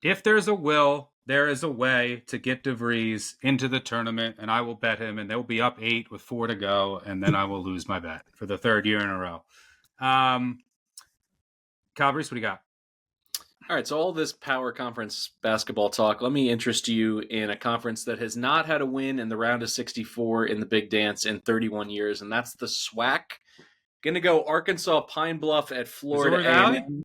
[SPEAKER 1] If there's a will, there is a way to get DeVries into the tournament, and I will bet him, and they'll be up 8 with 4 to go, and then I will lose my bet for the 3rd year in a row. Calabrese, what do you got?
[SPEAKER 2] All right, so all this power conference basketball talk, let me interest you in a conference that has not had a win in the round of 64 in the Big Dance in 31 years, and that's the SWAC. Going to go Arkansas Pine Bluff at Florida A&M.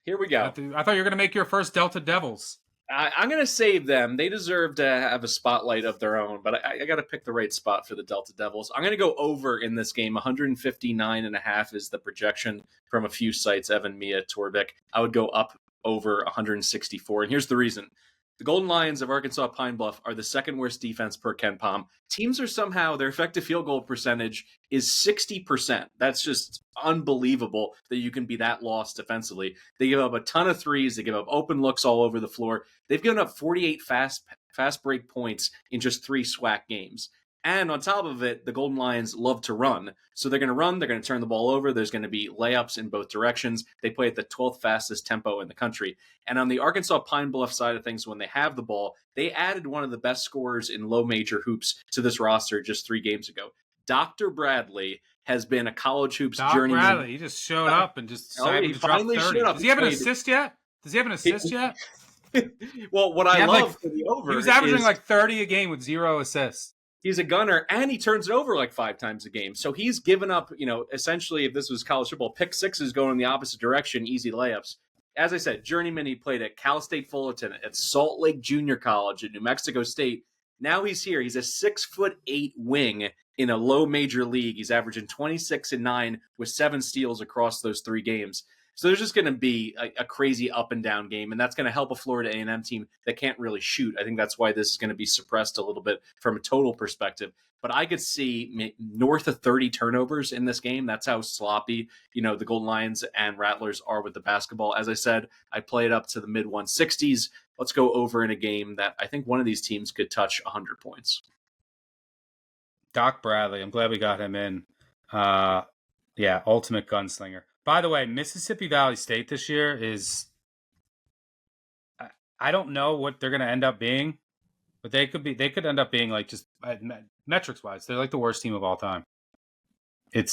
[SPEAKER 2] Here we go.
[SPEAKER 1] I thought you were going to make your first Delta Devils.
[SPEAKER 2] I'm going to save them. They deserve to have a spotlight of their own, but I got to pick the right spot for the Delta Devils. I'm going to go over in this game. 159.5 is the projection from a few sites, Evan, Mia, Torvik. I would go up over 164, and here's the reason. The Golden Lions of Arkansas Pine Bluff are the 2nd worst defense per KenPom. Teams are somehow, their effective field goal percentage is 60%. That's just unbelievable that you can be that lost defensively. They give up a ton of threes. They give up open looks all over the floor. They've given up 48 fast break points in just 3 SWAC games. And on top of it, the Golden Lions love to run. So they're going to run, they're going to turn the ball over, there's going to be layups in both directions. They play at the 12th fastest tempo in the country. And on the Arkansas Pine Bluff side of things, when they have the ball, they added one of the best scorers in low major hoops to this roster just 3 games ago. Dr. Bradley has been a college hoops journeyman.
[SPEAKER 1] Bradley, he just showed up and just decided to drop 30. Does he have an assist yet?
[SPEAKER 2] Well, what I love for the over,
[SPEAKER 1] he was averaging like 30 a game with 0 assists.
[SPEAKER 2] He's a gunner, and he turns it over like 5 times a game. So he's given up, essentially, if this was college football, pick sixes going in the opposite direction, easy layups. As I said, journeyman, he played at Cal State Fullerton, at Salt Lake Junior College, at New Mexico State. Now he's here. He's a 6'8" wing in a low major league. He's averaging 26 and 9 with 7 steals across those 3 games. So there's just going to be a crazy up and down game, and that's going to help a Florida A&M team that can't really shoot. I think that's why this is going to be suppressed a little bit from a total perspective. But I could see north of 30 turnovers in this game. That's how sloppy, the Golden Lions and Rattlers are with the basketball. As I said, I play it up to the mid 160s. Let's go over in a game that I think one of these teams could touch 100 points.
[SPEAKER 1] Doc Bradley, I'm glad we got him in. Ultimate gunslinger. By the way, Mississippi Valley State this year is, I don't know what they're going to end up being, but they could end up being like, just metrics wise, they're like the worst team of all time. They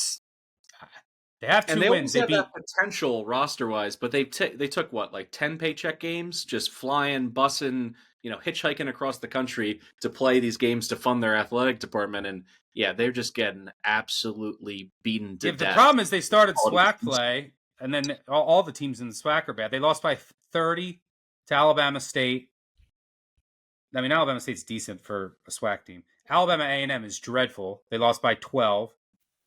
[SPEAKER 1] have 2
[SPEAKER 2] and they
[SPEAKER 1] wins.
[SPEAKER 2] They have that potential roster wise, but they took what, like 10 paycheck games, just flying, bussing, hitchhiking across the country to play these games to fund their athletic department. And yeah, they're just getting absolutely beaten to death.
[SPEAKER 1] The problem is they started SWAC play, and then all the teams in the SWAC are bad. They lost by 30 to Alabama State. I mean, Alabama State's decent for a SWAC team. Alabama A&M is dreadful. They lost by 12.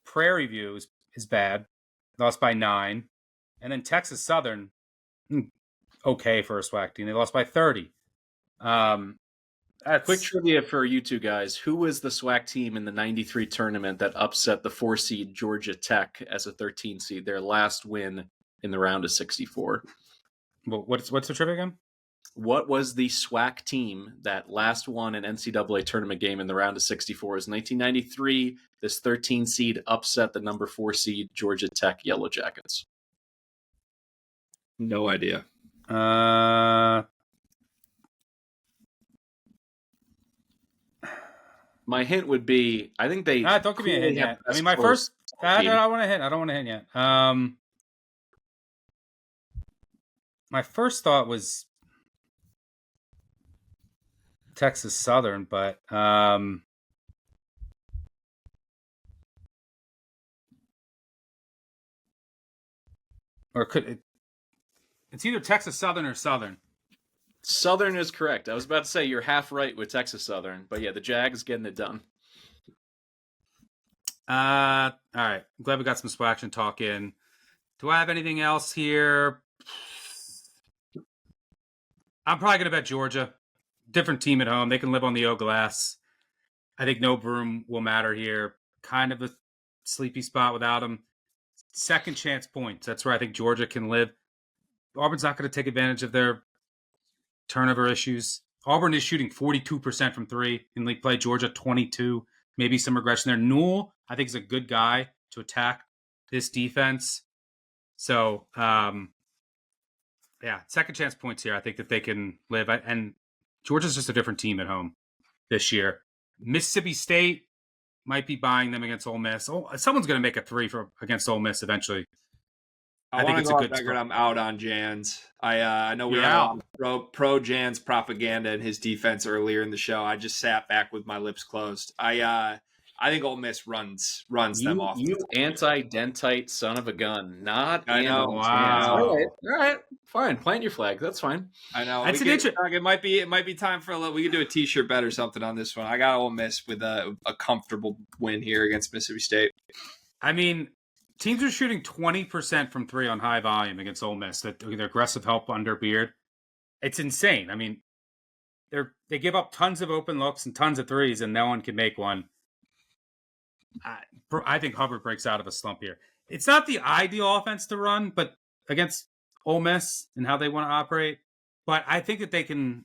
[SPEAKER 1] Prairie View is bad. Lost by 9. And then Texas Southern, okay for a SWAC team. They lost by 30.
[SPEAKER 2] Quick trivia for you two guys. Who was the SWAC team in the 93 tournament that upset the 4-seed Georgia Tech as a 13 seed, their last win in the round of 64?
[SPEAKER 1] Well, what's the trivia again?
[SPEAKER 2] What was the SWAC team that last won an NCAA tournament game in the round of 64? It was 1993. This 13 seed upset the number 4 seed Georgia Tech Yellow Jackets.
[SPEAKER 3] No idea.
[SPEAKER 2] My hint would be, I think they...
[SPEAKER 1] don't give me a hint yet. I mean, my first... I don't want to hint. I don't want to hint yet. My first thought was Texas Southern, but... or could it... It's either Texas Southern or Southern.
[SPEAKER 2] Southern is correct. I was about to say you're half right with Texas Southern, but yeah, the Jags getting it done.
[SPEAKER 1] All right. I'm glad we got some SWAC talk in. Do I have anything else here? I'm probably going to bet Georgia. Different team at home. They can live on the O glass. I think no broom will matter here. Kind of a sleepy spot without them. Second chance points. That's where I think Georgia can live. Auburn's not going to take advantage of their turnover issues. Auburn is shooting 42% from 3 in league play. Georgia 22. Maybe some regression there. Newell, I think, is a good guy to attack this defense. So, second chance points here. I think that they can live. And Georgia's just a different team at home this year. Mississippi State might be buying them against Ole Miss. Someone's going to make a 3 against Ole Miss eventually.
[SPEAKER 3] I think it's a good record. I'm out on Jans. I know we had pro Jans propaganda in his defense earlier in the show. I just sat back with my lips closed. I think Ole Miss runs them off.
[SPEAKER 2] You anti-dentite son of a gun.
[SPEAKER 3] I know.
[SPEAKER 2] Wow. All right. Fine. Plant your flag. That's fine.
[SPEAKER 3] I know.
[SPEAKER 1] That's
[SPEAKER 3] it might be time for we could do a t-shirt bet or something on this one. I got Ole Miss with a comfortable win here against Mississippi State.
[SPEAKER 1] I mean, teams are shooting 20% from 3 on high volume against Ole Miss. Their aggressive help under Beard. It's insane. I mean, they give up tons of open looks and tons of threes, and no one can make one. I think Hubbard breaks out of a slump here. It's not the ideal offense to run, but against Ole Miss and how they want to operate. But I think that they can,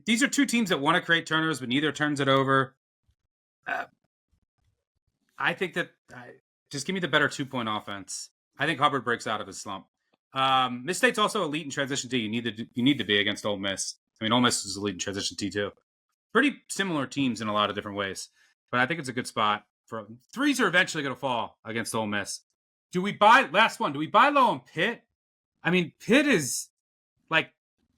[SPEAKER 1] these are 2 teams that want to create turnovers, but neither turns it over. I think that just give me the better 2-point offense. I think Hubbard breaks out of his slump. Miss State's also elite in transition T. You need to be against Ole Miss. I mean, Ole Miss is elite in transition T too. Pretty similar teams in a lot of different ways, but I think it's a good spot for threes are eventually going to fall against Ole Miss. Do we buy low on Pitt? I mean, Pitt is like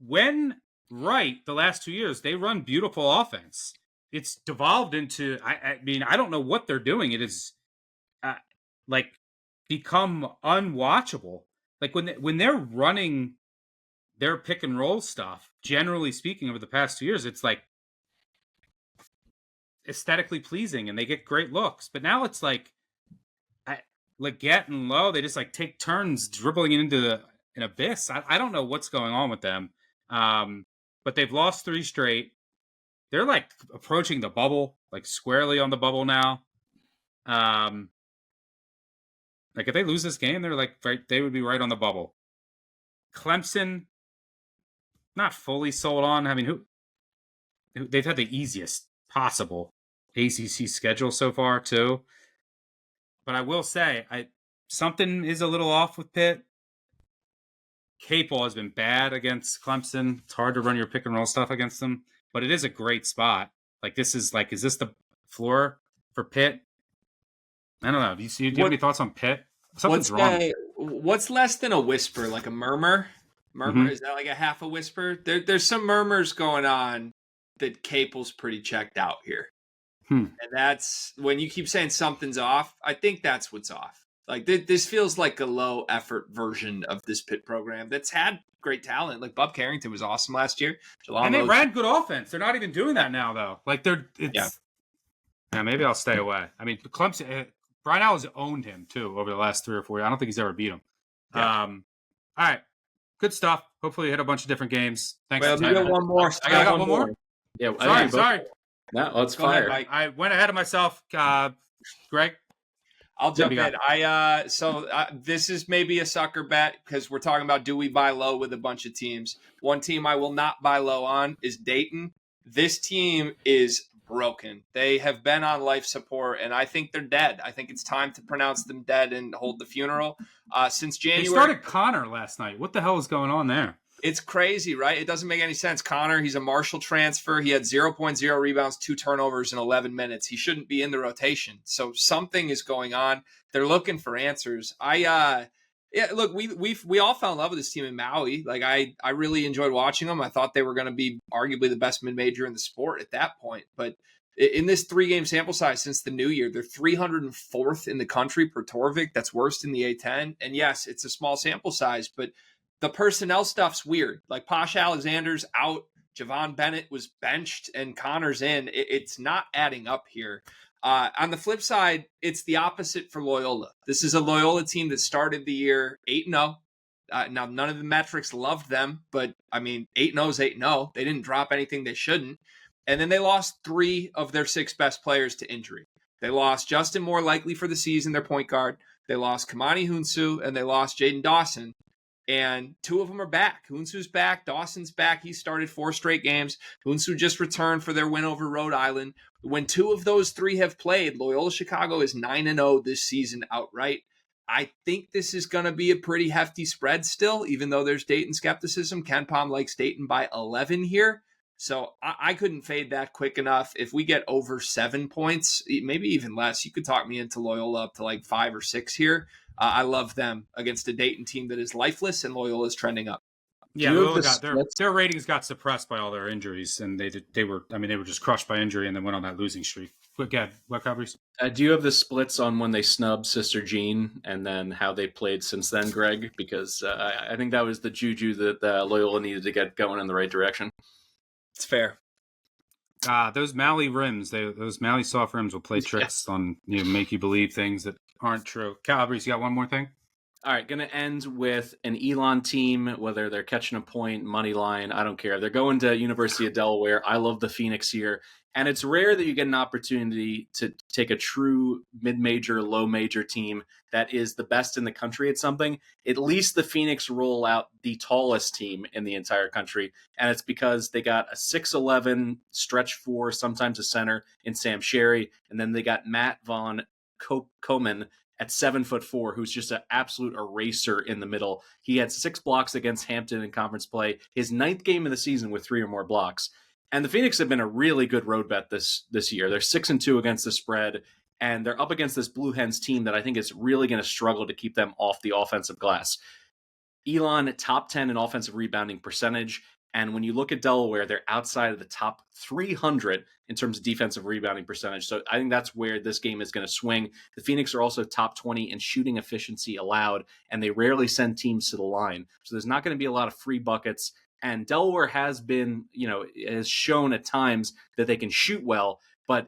[SPEAKER 1] when right the last 2 years they run beautiful offense. It's devolved into I mean I don't know what they're doing. It is like become unwatchable. Like when they're running their pick and roll stuff, generally speaking, over the past 2 years, it's like aesthetically pleasing and they get great looks. But now it's like Leggett and Lowe, they just like take turns dribbling into an abyss. I don't know what's going on with them. But they've lost 3 straight. They're like approaching the bubble, like squarely on the bubble now. Like if they lose this game, they're like they would be right on the bubble. Clemson, not fully sold on. I mean, they've had the easiest possible ACC schedule so far too. But I will say, something is a little off with Pitt. Capel has been bad against Clemson. It's hard to run your pick and roll stuff against them, but it is a great spot. Like is this the floor for Pitt? I don't know. Do you have any thoughts on Pitt? Something's wrong.
[SPEAKER 3] What's less than a whisper? Like a murmur? Murmur, Is that like a half a whisper? There's some murmurs going on that Capel's pretty checked out here. And that's when you keep saying something's off. I think that's what's off. Like this feels like a low effort version of this Pitt program that's had great talent. Like Bub Carrington was awesome last year.
[SPEAKER 1] And they ran good offense. They're not even doing that now though. Like maybe I'll stay away. I mean, Clemson, Brian Allen's owned him too over the last 3 or 4 years. I don't think he's ever beat him. Yeah. All right. Good stuff. Hopefully you hit a bunch of different games. Thanks.
[SPEAKER 3] Well, I got one more.
[SPEAKER 1] I got one more.
[SPEAKER 2] Yeah.
[SPEAKER 1] Sorry.
[SPEAKER 2] No, let's fire.
[SPEAKER 1] I went ahead of myself. Greg?
[SPEAKER 3] I'll jump in. This is maybe a sucker bet because we're talking about do we buy low with a bunch of teams. One team I will not buy low on is Dayton. This team is broken. They have been on life support, and I think they're dead. I think it's time to pronounce them dead and hold the funeral. Since January,
[SPEAKER 1] they started Connor last night. What the hell is going on there?
[SPEAKER 3] It's crazy, right? It doesn't make any sense. Connor, he's a Marshall transfer. He had 0.0 rebounds, 2 turnovers in 11 minutes. He shouldn't be in the rotation. So something is going on. They're looking for answers. Look, we all fell in love with this team in Maui. Like I really enjoyed watching them. I thought they were going to be arguably the best mid-major in the sport at that point. But in this 3-game sample size since the new year, they're 304th in the country per Torvik. That's worst in the A10. And yes, it's a small sample size, but the personnel stuff's weird. Like Posh Alexander's out, Javon Bennett was benched, and Connor's in. It's not adding up here. On the flip side, it's the opposite for Loyola. This is a Loyola team that started the year 8-0. Now, none of the metrics loved them, but I mean, 8-0 is 8-0. They didn't drop anything they shouldn't. And then they lost 3 of their 6 best players to injury. They lost Justin Moore, likely for the season, their point guard. They lost Kamani Hunsu, and they lost Jaden Dawson. And 2 of them are back. Hunsu's back. Dawson's back. He started 4 straight games. Hunsu just returned for their win over Rhode Island. When 2 of those 3 have played, Loyola Chicago is 9-0 this season outright. I think this is going to be a pretty hefty spread still, even though there's Dayton skepticism. Ken Pom likes Dayton by 11 here. So I couldn't fade that quick enough. If we get over 7 points, maybe even less, you could talk me into Loyola up to like 5 or 6 here. I love them against a Dayton team that is lifeless, and Loyola is trending up.
[SPEAKER 1] Yeah, their ratings got suppressed by all their injuries, and they were just crushed by injury, and then went on that losing streak. But again, what Calabrese?
[SPEAKER 2] Do you have the splits on when they snubbed Sister Jean, and then how they played since then, Greg? Because I think that was the juju that Loyola needed to get going in the right direction.
[SPEAKER 3] It's fair.
[SPEAKER 1] Those Mally rims, those Mally soft rims will play tricks on make you believe things that aren't true. Calabrese, you got one more thing?
[SPEAKER 2] All right, going to end with an Elon team, whether they're catching a point, money line, I don't care. They're going to University of Delaware. I love the Phoenix here. And it's rare that you get an opportunity to take a true mid-major, low-major team that is the best in the country at something. At least the Phoenix roll out the tallest team in the entire country. And it's because they got a 6'11", stretch four, sometimes a center in Sam Sherry. And then they got Matt Von Komen at 7'4", who's just an absolute eraser in the middle. He had 6 blocks against Hampton in conference play, his 9th game of the season with 3 or more blocks. And the Phoenix have been a really good road bet this year. They're 6-2 against the spread, and they're up against this Blue Hens team that I think is really going to struggle to keep them off the offensive glass. Elon, top 10 in offensive rebounding percentage. And when you look at Delaware, they're outside of the top 300 in terms of defensive rebounding percentage. So I think that's where this game is going to swing. The Phoenix are also top 20 in shooting efficiency allowed, and they rarely send teams to the line. So there's not going to be a lot of free buckets. And Delaware has been, has shown at times that they can shoot well, but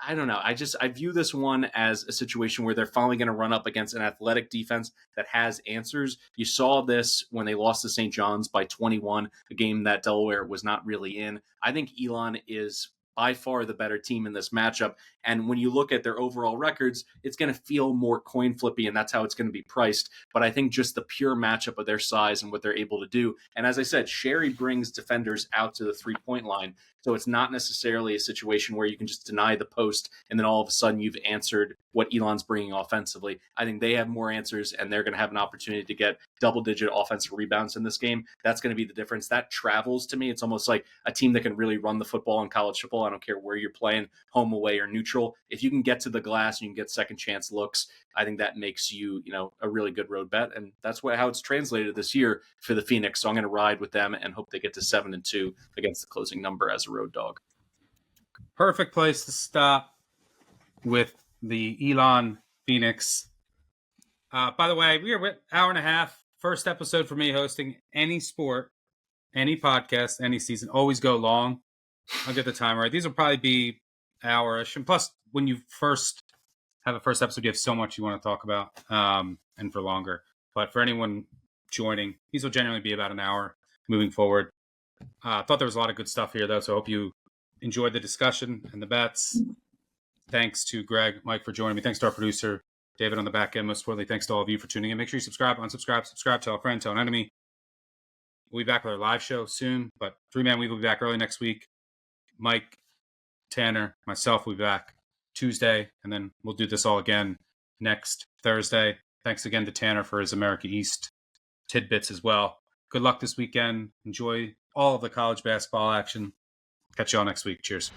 [SPEAKER 2] I don't know. I view this one as a situation where they're finally going to run up against an athletic defense that has answers. You saw this when they lost to St. John's by 21, a game that Delaware was not really in. I think Elon is by far the better team in this matchup. And when you look at their overall records, it's going to feel more coin flippy, and that's how it's going to be priced. But I think just the pure matchup of their size and what they're able to do. And as I said, Sherry brings defenders out to the 3-point line. So it's not necessarily a situation where you can just deny the post and then all of a sudden you've answered what Elon's bringing offensively. I think they have more answers, and they're going to have an opportunity to get double-digit offensive rebounds in this game. That's going to be the difference. That travels to me. It's almost like a team that can really run the football in college football. I don't care where you're playing, home, away, or neutral. If you can get to the glass and you can get second chance looks, I think that makes you, a really good road bet. And that's how it's translated this year for the Phoenix. So I'm going to ride with them and hope they get to 7-2 against the closing number as a road dog.
[SPEAKER 1] Perfect place to stop with the Elon Phoenix. By the way, we are an hour and a half. First episode for me hosting any sport, any podcast, any season. Always go long. I'll get the time right. These will probably be hour-ish. And plus, when you first have a first episode, you have so much you want to talk about, and for longer. But for anyone joining, these will generally be about an hour moving forward. I thought there was a lot of good stuff here, though, so I hope you enjoyed the discussion and the bets. Thanks to Greg, Mike, for joining me. Thanks to our producer, David, on the back end. Most importantly, thanks to all of you for tuning in. Make sure you subscribe, unsubscribe, tell a friend, tell an enemy. We'll be back with our live show soon, but 3-Man Week will be back early next week. Mike, Tanner, myself will be back Tuesday, and then we'll do this all again next Thursday. Thanks again to Tanner for his America East tidbits as well. Good luck this weekend. Enjoy all of the college basketball action. Catch you all next week. Cheers.